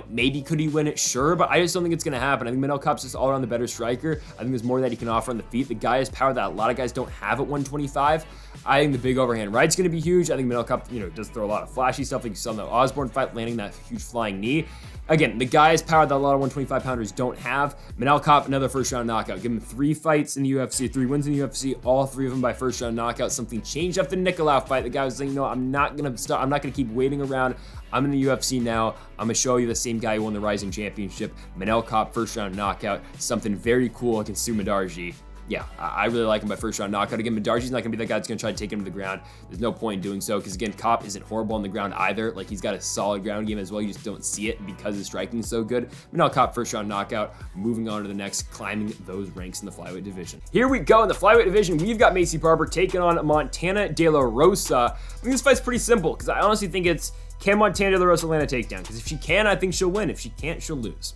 maybe could he win it? Sure, but I just don't think it's going to happen. I think Manel Kape's just all around the better striker. I think there's more that he can offer on the feet. The guy has power that a lot of guys don't have at 125. I think the big overhand right's going to be huge. I think Manel Kape, does throw a lot of flashy stuff like you saw in the Osborne fight, landing that huge flying knee. Again, the guy has power that a lot of 125-pounders don't have. Manel Kape, another first-round knockout. Give him 3 fights in the UFC, 3 wins in the UFC, all 3 of them by first-round knockout. Something changed after the Nicolau fight. The guy was saying, no, I'm not going to stop. I'm not going to keep waiting around. I'm in the UFC now. I'm going to show you the same guy who won the Rising Championship. Manel Kape, first-round knockout. Something very cool against Mudaerji. Yeah, I really like him by first round knockout. Again, Mudaerji's not going to be that guy that's going to try to take him to the ground. There's no point in doing so because, again, Kape isn't horrible on the ground either. Like, he's got a solid ground game as well. You just don't see it because his striking is so good. Manel Kape, first round knockout. Moving on to the next, climbing those ranks in the flyweight division. Here we go in the flyweight division. We've got Maycee Barber taking on Montana De La Rosa. I think this fight's pretty simple because I honestly think it's, can Montana De La Rosa land a takedown? Because if she can, I think she'll win. If she can't, she'll lose.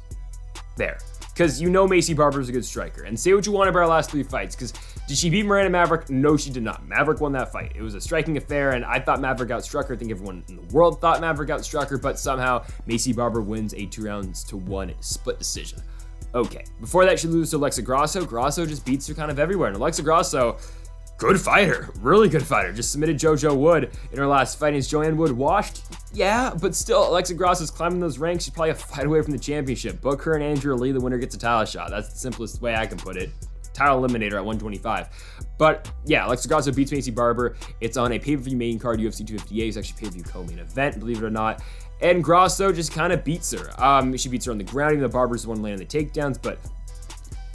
There. Because Maycee Barber's a good striker. And say what you want about her last 3 fights, because did she beat Miranda Maverick? No, she did not. Maverick won that fight. It was a striking affair, and I thought Maverick outstruck her. I think everyone in the world thought Maverick outstruck her, but somehow Maycee Barber wins a 2-1 split decision. Okay, before that, she loses to Alexa Grasso. Grasso just beats her kind of everywhere, and Alexa Grasso, good fighter, really good fighter. Just submitted JoJo Wood in her last fight against Joanne Wood. Washed, yeah, but still, Alexa Grasso's climbing those ranks. She's probably a fight away from the championship. Book her and Andrea Lee, the winner gets a title shot. That's the simplest way I can put it. Title eliminator at 125. But yeah, Alexa Grasso beats Maycee Barber. It's on a pay-per-view main card, UFC 258. It's actually pay-per-view co-main event, believe it or not. And Grasso just kind of beats her. She beats her on the ground, even though Barber's the one landing the takedowns, but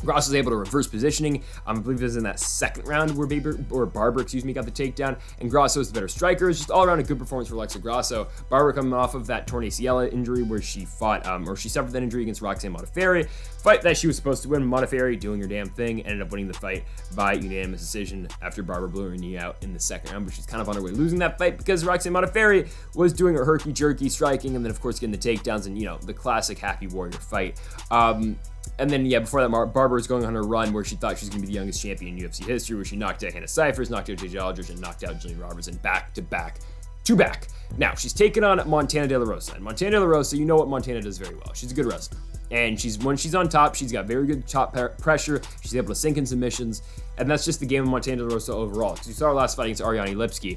Ross was able to reverse positioning. I believe it was in that second round where Barber got the takedown. And Grasso is the better striker. It's just all around a good performance for Alexa Grasso. Barber coming off of that torn ACL injury where she fought, she suffered that injury against Roxanne Modafferi. Fight that she was supposed to win. Modafferi doing her damn thing, ended up winning the fight by unanimous decision after Barber blew her knee out in the second round. But she's kind of on her way losing that fight because Roxanne Modafferi was doing her herky-jerky striking and then, of course, getting the takedowns and, the classic Happy Warrior fight. And then, before that, Barber was going on her run where she thought she was going to be the youngest champion in UFC history, where she knocked out Hannah Cyphers, knocked out JJ Aldridge, and knocked out Jillian Robertson back to back. Now, she's taking on Montana De La Rosa. And Montana De La Rosa, you know what Montana does very well. She's a good wrestler. And when she's on top, she's got very good top pressure. She's able to sink in submissions. And that's just the game of Montana De La Rosa overall. Because you saw her last fight against Ariane Lipski.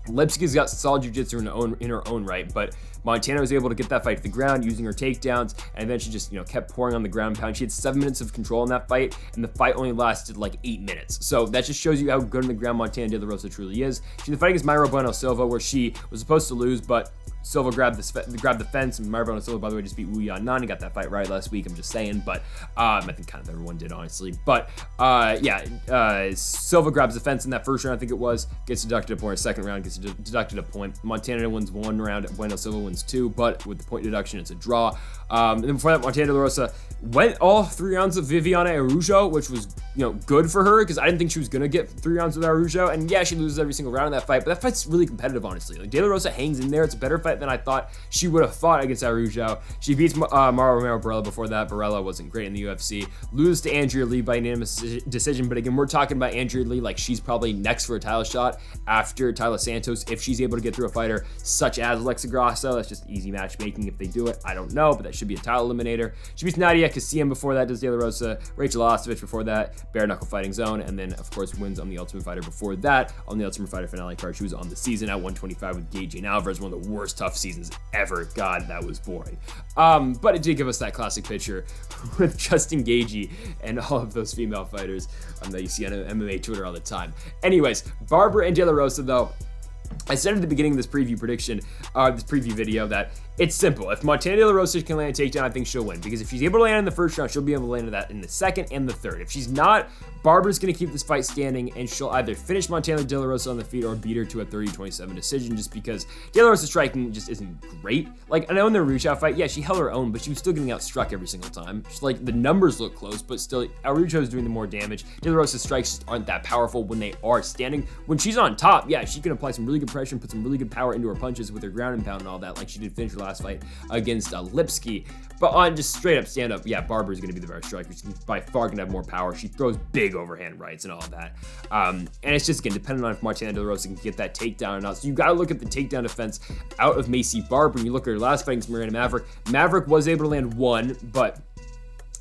Lipski's got solid jiu-jitsu in her own right, but Montana was able to get that fight to the ground using her takedowns, and then she just, kept pouring on the ground pound. She had 7 minutes of control in that fight, and the fight only lasted like 8 minutes. So that just shows you how good on the ground Montana De La Rosa truly is. She had the fight against Mayra Bueno Silva, where she was supposed to lose, but Silva grabbed the fence, and Mayra Bueno Silva, by the way, just beat Wu Yan-nan. He got that fight right last week, I'm just saying, but I think kind of everyone did, honestly. But Silva grabs the fence in that first round, I think it was, gets deducted a point. Second round gets deducted a point. Montana wins 1 round, Bueno Silva wins 2, but with the point deduction, it's a draw. And then before that, Montana De La Rosa went all 3 rounds of Viviane Araújo, which was, good for her, because I didn't think she was going to get 3 rounds with Araújo, and yeah, she loses every single round in that fight, but that fight's really competitive, honestly. Like, De La Rosa hangs in there. It's a better fight than I thought she would have fought against Araújo. She beats Mara Romero Barella before that. Barella wasn't great in the UFC. Loses to Andrea Lee by unanimous decision, but again, we're talking about Andrea Lee like she's probably next for a title shot after Taila Santos, if she's able to get through a fighter such as Alexa Grasso. That's just easy matchmaking if they do it. I don't know, but that should be a title eliminator. She beats Nadia Kassem before that, does De La Rosa, Rachel Ostovich before that, bare knuckle fighting zone, and then of course wins on the Ultimate Fighter before that on the Ultimate Fighter finale card. She was on the season at 125 with Gaethje and Alvarez, one of the worst tough seasons ever. God, that was boring. But it did give us that classic picture with Justin Gaethje and all of those female fighters that you see on MMA Twitter all the time. Anyways, Barber and De La Rosa though, I said at the beginning of this preview video that it's simple. If Montana De La Rosa can land a takedown, I think she'll win. Because if she's able to land in the first round, she'll be able to land that in the second and the third. If she's not, Barber's going to keep this fight standing, and she'll either finish Montana De La Rosa on the feet or beat her to a 30-27 decision, just because De La Rosa's striking just isn't great. Like, I know in the Rucha fight, yeah, she held her own, but she was still getting outstruck every single time. Like, the numbers look close, but still, Aoriqileng is doing the more damage. De La Rosa's strikes just aren't that powerful when they are standing. When she's on top, yeah, she can apply some really good pressure and put some really good power into her punches with her ground and pound and all that, like she did finish her last fight against Lipski. But on just straight up stand up, yeah, Barber is going to be the better striker. She's by far going to have more power. She throws big overhand rights and all of that. And it's just, again, dependent on if Montana De La Rosa can get that takedown or not. So you got to look at the takedown defense out of Maycee Barber. And you look at her last fight against Miranda Maverick. Maverick was able to land one, but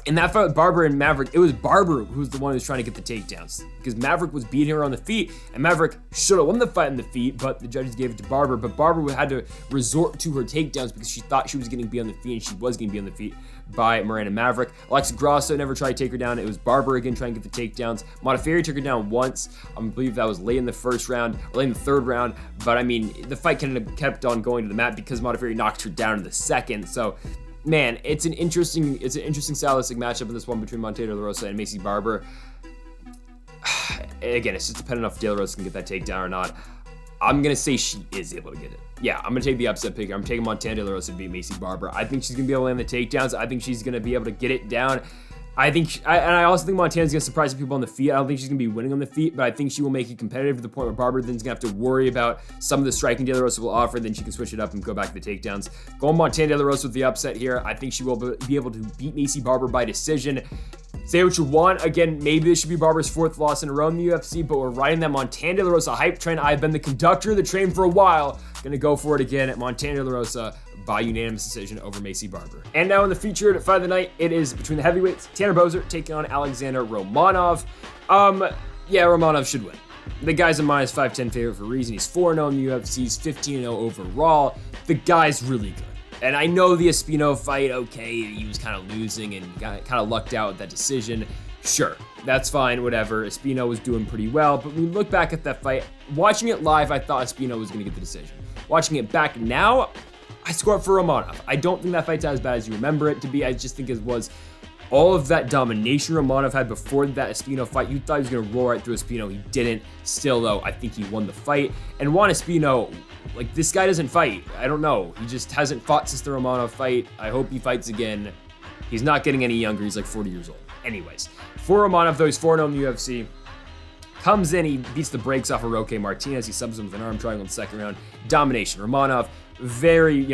in that fight with Barber and Maverick, it was Barber who was the one who was trying to get the takedowns, because Maverick was beating her on the feet, and Maverick should have won the fight on the feet, but the judges gave it to Barber. But Barber had to resort to her takedowns because she thought she was getting beat on the feet, and she was getting beat on the feet by Miranda Maverick. Alexa Grasso never tried to take her down. It was Barber again trying to get the takedowns. Modafferi took her down once. I believe that was late in the first round, or late in the third round. But I mean, the fight kind of kept on going to the mat because Modafferi knocked her down in the second. So, man, it's an interesting stylistic matchup in this one between Montana De La Rosa and Maycee Barber. Again, it's just dependent on if De La Rosa can get that takedown or not. I'm going to say she is able to get it. Yeah, I'm going to take the upset pick. I'm taking Montana De La Rosa to beat Maycee Barber. I think she's going to be able to land the takedowns. I think she's going to be able to get it down. I also think Montana's going to surprise people on the feet. I don't think she's going to be winning on the feet, but I think she will make it competitive to the point where Barber then's going to have to worry about some of the striking De La Rosa will offer. Then she can switch it up and go back to the takedowns. Going Montana De La Rosa with the upset here. I think she will be able to beat Maycee Barber by decision. Say what you want. Again, maybe this should be Barber's fourth loss in a row in the UFC, but we're riding that Montana De La Rosa hype train. I've been the conductor of the train for a while. Gonna go for it again at Montana De La Rosa by unanimous decision over Maycee Barber. And now in the featured fight of the night, it is between the heavyweights, Tanner Boser taking on Alexander Romanov. Yeah, Romanov should win. The guy's a minus 510 favorite for a reason. He's 4-0 in the UFC, he's 15-0 overall. The guy's really good. And I know the Espino fight, okay, he was kind of losing and kind of lucked out with that decision. Sure, that's fine, whatever. Espino was doing pretty well, but when we look back at that fight, watching it live, I thought Espino was going to get the decision. Watching it back now, I scored for Romanov. I don't think that fight's as bad as you remember it to be. I just think it was all of that domination Romanov had before that Espino fight. You thought he was going to roll right through Espino. He didn't. Still, though, I think he won the fight. And Juan Espino, like, this guy doesn't fight. I don't know. He just hasn't fought since the Romanov fight. I hope he fights again. He's not getting any younger. He's like 40 years old. Anyways, for Romanov, though, he's 4-0 in the UFC. Comes in, he beats the brakes off of Roque Martinez. He subs him with an arm triangle in the second round. Domination. Romanov, very,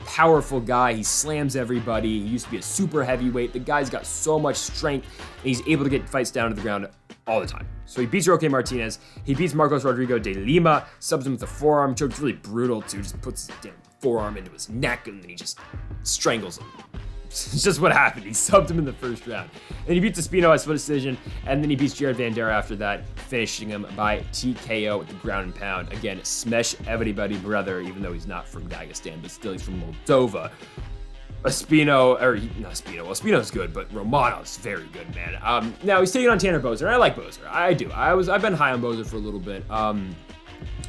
powerful guy. He slams everybody. He used to be a super heavyweight. The guy's got so much strength, and he's able to get fights down to the ground all the time. So he beats Roque Martinez. He beats Marcos Rodrigo de Lima, subs him with a forearm choke. It's really brutal, too. Just puts his damn forearm into his neck, and then he just strangles him. It's just what happened. He subbed him in the first round. And he beats Espino by split decision, and then he beats Jared Vanderaa after that, finishing him by TKO with the ground and pound. Again, smash everybody brother, even though he's not from Dagestan, but still he's from Moldova. Espino's good, but Romanov's very good, man. Now he's taking on Tanner Boser, and I like Boser. I do. I've been high on Boser for a little bit. I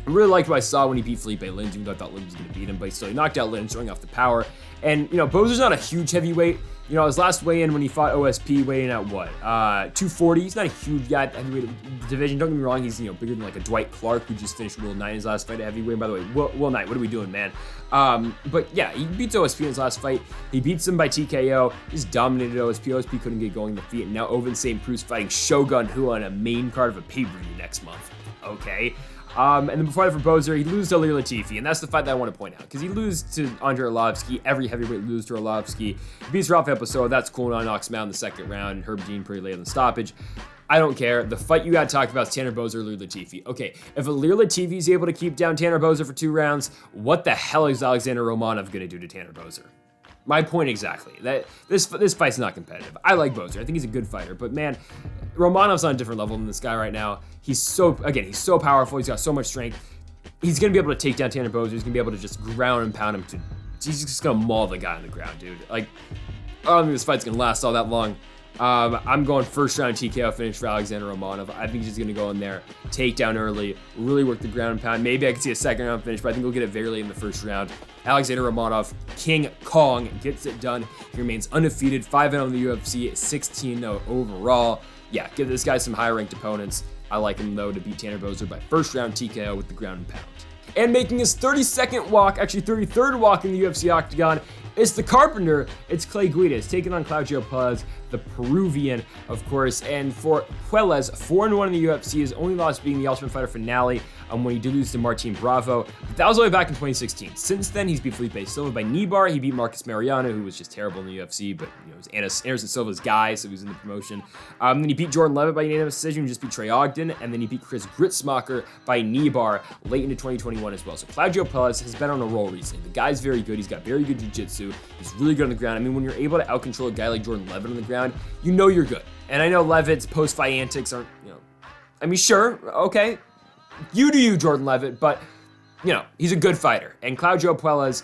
really liked what I saw when he beat Felipe Lins, even though I thought Lins was going to beat him, but he knocked out Lins, showing off the power. And, Boser's not a huge heavyweight. His last weigh-in when he fought OSP, weighing at what? 240. He's not a huge guy at the heavyweight division. Don't get me wrong, he's, bigger than like a Dwight Clark, who just finished Will Knight in his last fight at heavyweight. By the way, Will Knight, what are we doing, man? But yeah, he beats OSP in his last fight. He beats him by TKO. He's dominated OSP. OSP couldn't get going in the feet. And now Ovince St. Preux fighting Shogun Hu on a main card of a pay-per-view next month. Okay. And then before that for Boser, he loses to Ilir Latifi, and that's the fight that I want to point out, because he loses to Andre Arlovsky. Every heavyweight loses to Arlovsky. He beats Rafael Pessoa, that's cool, and knocks him out in the second round. Herb Dean pretty late on the stoppage. I don't care. The fight you got to talk about is Tanner Boser, Ilir Latifi. Okay, if Ilir Latifi is able to keep down Tanner Boser for 2 rounds, what the hell is Alexander Romanov going to do to Tanner Boser? My point exactly. That this fight's not competitive. I like Boser. I think he's a good fighter, but man, Romanov's on a different level than this guy right now. He's so powerful. He's got so much strength. He's gonna be able to take down Tanner Boser. He's gonna be able to just ground and pound him to. He's just gonna maul the guy on the ground, dude. Like, I don't think this fight's gonna last all that long. I'm going first round TKO finish for Alexander Romanov. I think he's just gonna go in there, take down early, really work the ground and pound. Maybe I can see a second round finish, but I think we'll get it very late in the first round. Alexander Romanov, King Kong, gets it done. He remains undefeated, 5-0 in the UFC, 16-0 overall. Yeah, give this guy some high-ranked opponents. I like him, though, to beat Tanner Boser by first round TKO with the ground and pound. And making his 32nd walk, actually 33rd walk in the UFC octagon, it's the Carpenter. It's Clay Guida. It's taking on Claudio Puelles, the Peruvian, of course. And for Puelles, 4-1 in the UFC, his only loss being the Ultimate Fighter finale when he did lose to Martin Bravo. But that was only back in 2016. Since then, he's beat Felipe Silva by knee bar. He beat Marcus Mariano, who was just terrible in the UFC, but it was Anderson Silva's guy, so he was in the promotion. Then he beat Jourdain Levitt by unanimous decision. He just beat Trey Ogden, and then he beat Chris Gritsmacher by knee bar late into 2021 as well. So Claudio Puelles has been on a roll recently. The guy's very good. He's got very good jiu-jitsu. He's really good on the ground. I mean, when you're able to out-control a guy like Jourdain Levitt on the ground, you know you're good. And I know Levitt's post-fight antics aren't, I mean, sure, okay. You do you, Jourdain Levitt, but, he's a good fighter. And Claudio Puelles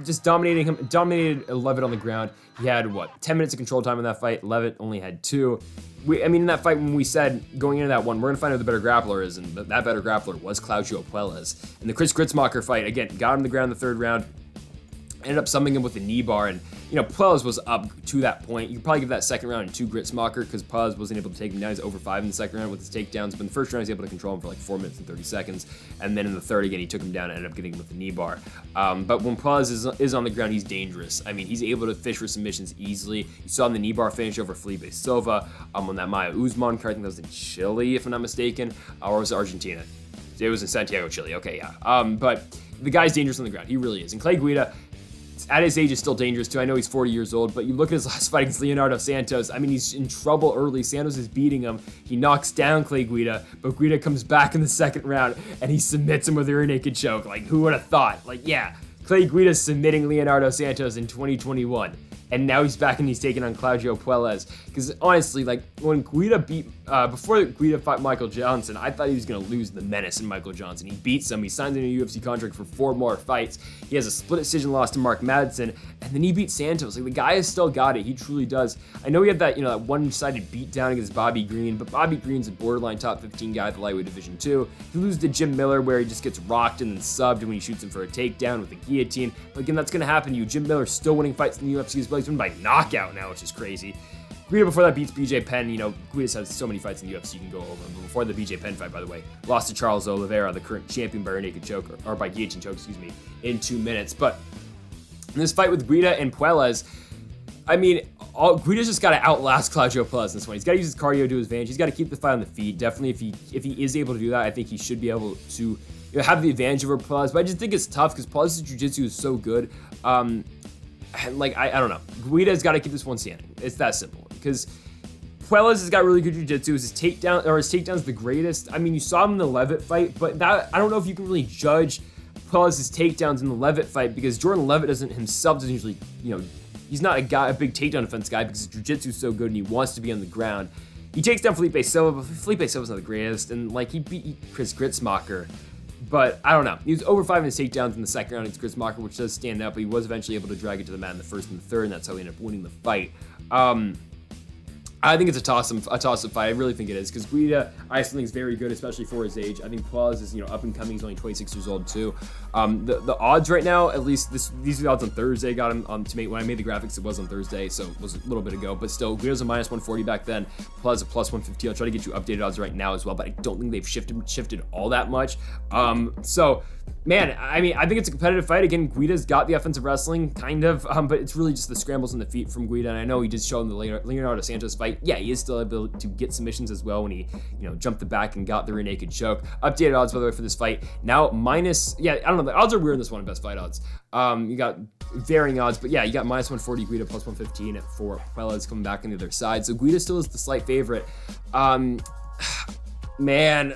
just dominated Levitt on the ground. He had, 10 minutes of control time in that fight. Levitt only had 2. In that fight, when we said going into that one, we're going to find out who the better grappler is, and that better grappler was Claudio Puelles. And the Chris Gritsmacher fight, again, got him to the ground in the third round. Ended up summing him with the knee bar, and Puelles was up to that point. You could probably give that second round to Gritsmacher because Puelles wasn't able to take him down. He's over 5 in the second round with his takedowns, but in the first round, he was able to control him for like 4 minutes and 30 seconds. And then in the third, again, he took him down and ended up getting him with the knee bar. But when Puelles is on the ground, he's dangerous. I mean, he's able to fish for submissions easily. You saw him the knee bar finish over Felipe Silva on that Maya Usman card. I think that was in Chile, if I'm not mistaken, or was it Argentina? It was in Santiago, Chile. Okay, yeah. But the guy's dangerous on the ground. He really is. And Clay Guida, at his age, is still dangerous too. I know he's 40 years old, but you look at his last fight against Leonardo Santos. I mean, he's in trouble early. Santos is beating him. He knocks down Clay Guida, but Guida comes back in the second round and he submits him with a rear naked choke. Like, who would have thought? Like, yeah, Clay Guida's submitting Leonardo Santos in 2021. And now he's back and he's taking on Claudio Puelles. Because honestly, like, when Guida before Guida fought Michael Johnson, I thought he was going to lose the menace in Michael Johnson. He beats him. He signs a new UFC contract for 4 more fights. He has a split decision loss to Mark Madsen. And then he beats Santos. Like, the guy has still got it. He truly does. I know he had that, that one-sided beatdown against Bobby Green, but Bobby Green's a borderline top 15 guy at the lightweight division too. He loses to Jim Miller where he just gets rocked and then subbed when he shoots him for a takedown with a guillotine. But again, that's going to happen to you. Jim Miller's still winning fights in the UFC as well. He's won by knockout now, which is crazy. Guida before that beats BJ Penn. Guida's has so many fights in the UFC you can go over him. But before the BJ Penn fight, by the way, lost to Charles Oliveira, the current champion, by rear naked choke, or by guillotine choke, in 2 minutes. But in this fight with Guida and Puelles, I mean, Guida's just got to outlast Claudio Puelles in this one. He's got to use his cardio to his advantage. He's got to keep the fight on the feet. Definitely, if he is able to do that, I think he should be able to have the advantage over Puelles. But I just think it's tough because Puelles' jiu-jitsu is so good. I don't know. Guida's got to keep this one standing. It's that simple. Because Puelles has got really good jiu-jitsu. His takedown's the greatest. I mean, you saw him in the Levitt fight, but that I don't know if you can really judge Puelles' takedowns in the Levitt fight because Jourdain Levitt doesn't usually, he's not a big takedown defense guy because his jiu-jitsu is so good and he wants to be on the ground. He takes down Felipe Silva, but Felipe Silva's not the greatest, and he beat Chris Gritsmacher. But I don't know. He was over 5 in his takedowns in the second round against Gritsmacher, which does stand out, but he was eventually able to drag it to the mat in the first and the third, and that's how he ended up winning the fight. I think it's a toss-up fight. I really think it is because Guida, I still think is very good, especially for his age. I think Puelles is up and coming. He's only 26 years old too. The odds right now, at least these are the odds on Thursday. Got him when I made the graphics. It was on Thursday, so it was a little bit ago. But still, Guida's a -140 back then. Puelles a +150. I'll try to get you updated odds right now as well, but I don't think they've shifted all that much. So. Man, I mean, I think it's a competitive fight. Again, Guida's got the offensive wrestling, kind of, but it's really just the scrambles in the feet from Guida. And I know he did show in the Leonardo Santos fight. Yeah, he is still able to get submissions as well when he, jumped the back and got the rear naked choke. Updated odds, by the way, for this fight. Now, I don't know, the odds are weird in this one in best fight odds. You got varying odds, but yeah, you got -140 Guida, +115 for Puelles coming back on the other side. So Guida still is the slight favorite. Man,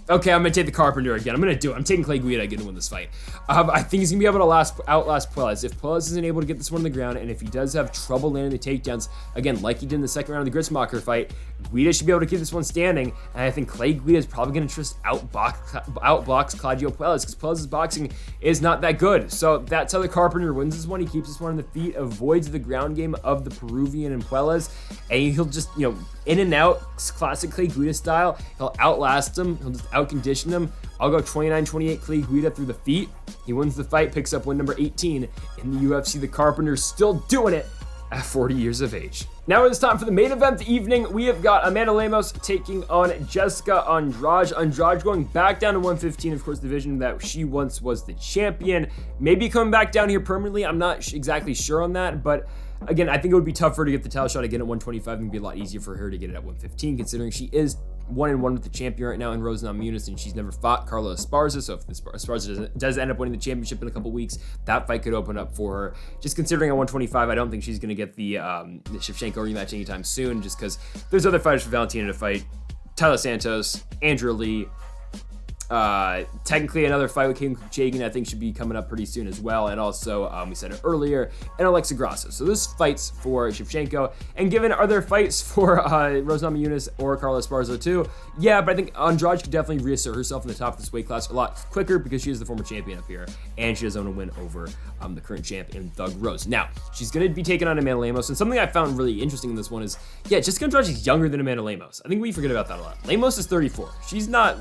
Okay, I'm gonna take the Carpenter again. I'm gonna do it. I'm taking Clay Guida again to win this fight. I think he's gonna be able to outlast Puelles. If Puelles isn't able to get this one on the ground, and if he does have trouble landing the takedowns, again, like he did in the second round of the Gritzmacher fight, Guida should be able to keep this one standing. And I think Clay Guida is probably gonna just outbox Claudio Puelles, because Puelles' boxing is not that good. So that's how the Carpenter wins this one. He keeps this one on the feet, avoids the ground game of the Peruvian and Puelles, and he'll just, in and out, classic Clay Guida style. He'll outlast him. He'll just outcondition him. I'll go 29-28 Clay Guida through the feet. He wins the fight, picks up win number 18 in the UFC. The Carpenter's still doing it at 40 years of age. Now it's time for the main event of the evening. We have got Amanda Lemos taking on Jessica Andrade. Andrade going back down to 115, of course, the division that she once was the champion. Maybe coming back down here permanently. I'm not exactly sure on that, but again, I think it would be tough for her to get the title shot again at 125. It would be a lot easier for her to get it at 115, considering she is 1-1 with the champion right now in Rosa Namajunas, and she's never fought Carla Esparza. So if Esparza does end up winning the championship in a couple weeks, that fight could open up for her. Just considering at 125, I don't think she's going to get the Shevchenko rematch anytime soon, just because there's other fighters for Valentina to fight. Tyler Santos, Andrea Lee. Technically another fight with Kim Kuchagan I think should be coming up pretty soon as well, and also we said it earlier, and Alexa Grasso. So this fights for Shevchenko, and given other fights for Rosa Namajunas or Carla Esparza too, yeah, but I think Andrade could definitely reassert herself in the top of this weight class a lot quicker because she is the former champion up here, and she has owned a win over the current champ in Thug Rose. Now she's going to be taking on Amanda Lemos, and something I found really interesting in this one is, yeah, Jessica Andrade is younger than Amanda Lemos. I think we forget about that a lot. Lemos is 34. She's not,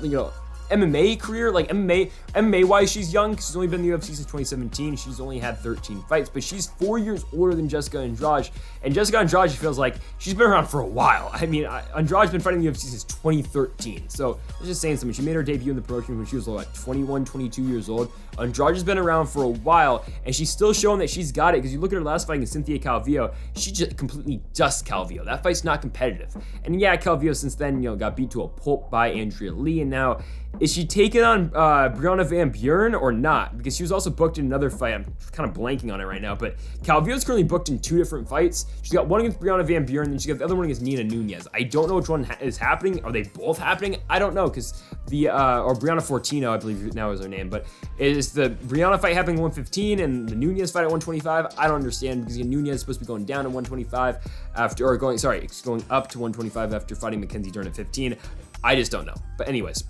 MMA career, like MMA wise, she's young because she's only been in the UFC since 2017. She's only had 13 fights, but she's 4 years older than Jessica Andrade, and Jessica Andrade feels like she's been around for a while. I mean, Andrade's been fighting the UFC since 2013, so it's just saying something. She made her debut in the promotion when she was like 21, 22 years old. Andrade has been around for a while, and she's still showing that she's got it, because you look at her last fight against Cynthia Calvillo, she just completely dusts Calvillo. That fight's not competitive. And yeah, Calvillo since then, got beat to a pulp by Andrea Lee, and now is she taking on Brianna Van Buren or not? Because she was also booked in another fight. I'm kind of blanking on it right now, but Calvillo's currently booked in 2 different fights. She's got one against Brianna Van Buren, and then she got the other one against Nina Nunez. I don't know which one is happening. Are they both happening? I don't know, because or Brianna Fortino, I believe now is her name, but is the Brianna fight happening at 115 and the Nunez fight at 125? I don't understand, because Nunez is supposed to be going down to 125 after, or going up to 125 after fighting Mackenzie Dern at 15. I just don't know. But anyways,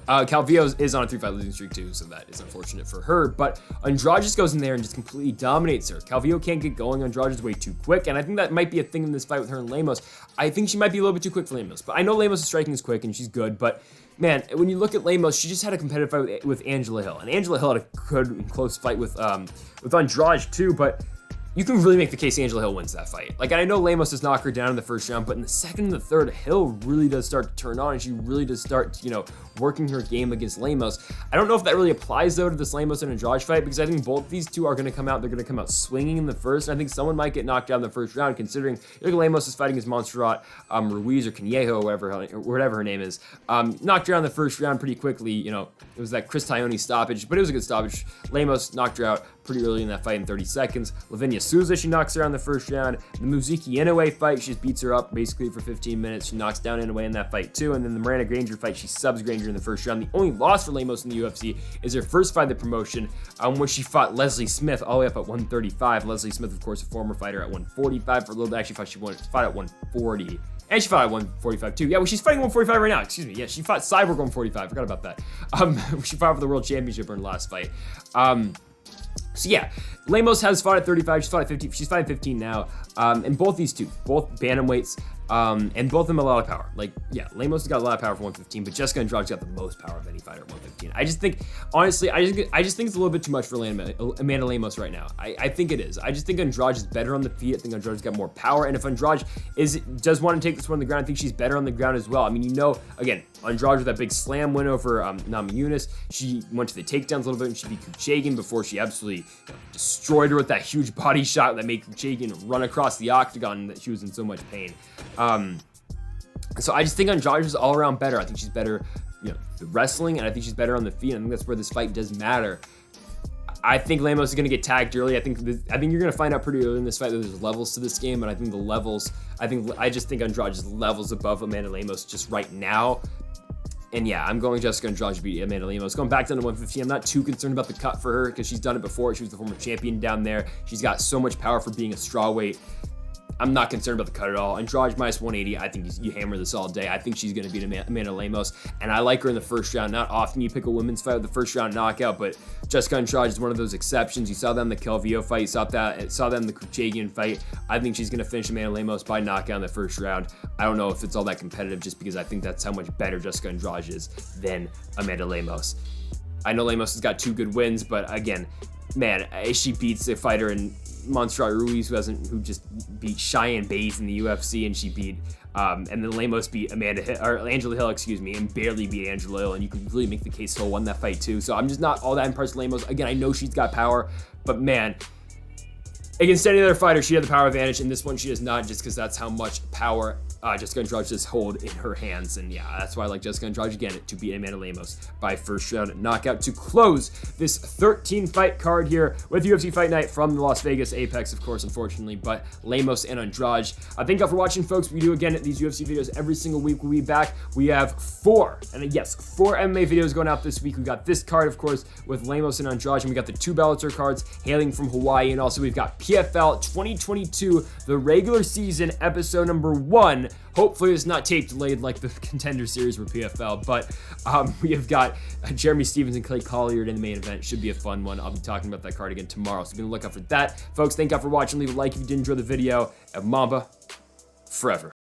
Calvillo is on a 3-fight losing streak too, so that is unfortunate for her. But Andrade just goes in there and just completely dominates her. Calvillo can't get going. Andrade is way too quick, and I think that might be a thing in this fight with her and Lemos. I think she might be a little bit too quick for Lemos, but I know Lemos' striking is quick and she's good, but man, when you look at Lemos, she just had a competitive fight with Angela Hill, and Angela Hill had a good and close fight with Andrade too, but you can really make the case Angela Hill wins that fight. Like, I know Lemos does knock her down in the first round, but in the second and the third, Hill really does start to turn on, and she really does start, working her game against Lemos. I don't know if that really applies, though, to this Lemos and Andrade fight, because I think both these two are going to come out, they're going to come out swinging in the first, and I think someone might get knocked out in the first round, considering Lemos is fighting against Montserrat Ruiz or Conejo, or whatever her name is. Knocked her out in the first round pretty quickly. It was that Chris Tione stoppage, but it was a good stoppage. Lemos knocked her out pretty early in that fight in 30 seconds. Lavinia Souza, she knocks her out in the first round. The Muziki Inoue fight, she just beats her up basically for 15 minutes. She knocks down Inoue in that fight too. And then the Miranda Granger fight, she subs Granger in the first round. The only loss for Lemos in the UFC is her first fight of the promotion, when she fought Leslie Smith all the way up at 135. Leslie Smith, of course, a former fighter at 145 for a little bit. Actually, she fought at 140. And she fought at 145 too. Yeah, well, she's fighting 145 right now. Excuse me. Yeah, she fought Cyborg 145. Forgot about that. She fought for the World Championship in her last fight. So yeah, Lemos has fought at 35, she's fought at 50, she's fighting 15 now, and both these two, both bantamweights, and both of them a lot of power. Like, yeah, Lemos has got a lot of power for 115, but Jessica Andrade's got the most power of any fighter at 115. I just think, honestly, I just think it's a little bit too much for Amanda Lemos right now. I think it is. I just think Andrade is better on the feet. I think Andrade's got more power, and if Andrade does want to take this one on the ground, I think she's better on the ground as well. I mean, again, Andrade with that big slam win over Namajunas. She went to the takedowns a little bit, and she beat Kuchagan before she absolutely destroyed her with that huge body shot that made Kuchagan run across the octagon, and that she was in so much pain. So I just think Andrade is all around better. I think she's better, the wrestling, and I think she's better on the feet. I think that's where this fight does matter. I think Lemos is going to get tagged early. I think you're going to find out pretty early in this fight that there's levels to this game, and I think I just think Andrade is levels above Amanda Lemos just right now. And yeah, I'm going Jessica Andrade to beat Amanda Lemos. Going back down to 115, I'm not too concerned about the cut for her because she's done it before. She was the former champion down there. She's got so much power for being a strawweight. I'm not concerned about the cut at all. Andrade minus 180, I think you hammer this all day. I think she's going to beat Amanda Lemos, and I like her in the first round. Not often you pick a women's fight with the first round knockout, but Jessica Andrade is one of those exceptions. You saw that in the Calvillo fight. You saw that in the Kuchagian fight. I think she's going to finish Amanda Lemos by knockout in the first round. I don't know if it's all that competitive just because I think that's how much better Jessica Andrade is than Amanda Lemos. I know Lemos has got 2 good wins, but again, man, she beats a fighter in Montserrat Ruiz who just beat Cheyenne Bays in the UFC, and she beat and then Lemos beat Angela Hill, and barely beat Angela Hill, and you can really make the case Hill won that fight too. So I'm just not all that impressed with Lemos. Again, I know she's got power, but man, against any other fighter, she had the power advantage. In this one, she does not, just because that's how much power Jessica Andrade just hold in her hands. And yeah, that's why I like Jessica Andrade again to beat Amanda Lemos by first round knockout to close this 13-fight card here with UFC Fight Night from the Las Vegas Apex, of course, unfortunately, but Lemos and Andrade. Thank y'all for watching, folks. We do, again, these UFC videos every single week. We'll be back. We have 4 MMA videos going out this week. We got this card, of course, with Lemos and Andrade, and we got the 2 Bellator cards hailing from Hawaii, and also we've got PFL 2022, the regular season, episode number 1. Hopefully it's not tape delayed like the Contender Series for PFL, but we have got Jeremy Stevens and Clay Collier in the main event. Should be a fun one. I'll be talking about that card again tomorrow, so be on the lookout for that. Folks, thank y'all for watching. Leave a like if you did enjoy the video, and Mamba forever.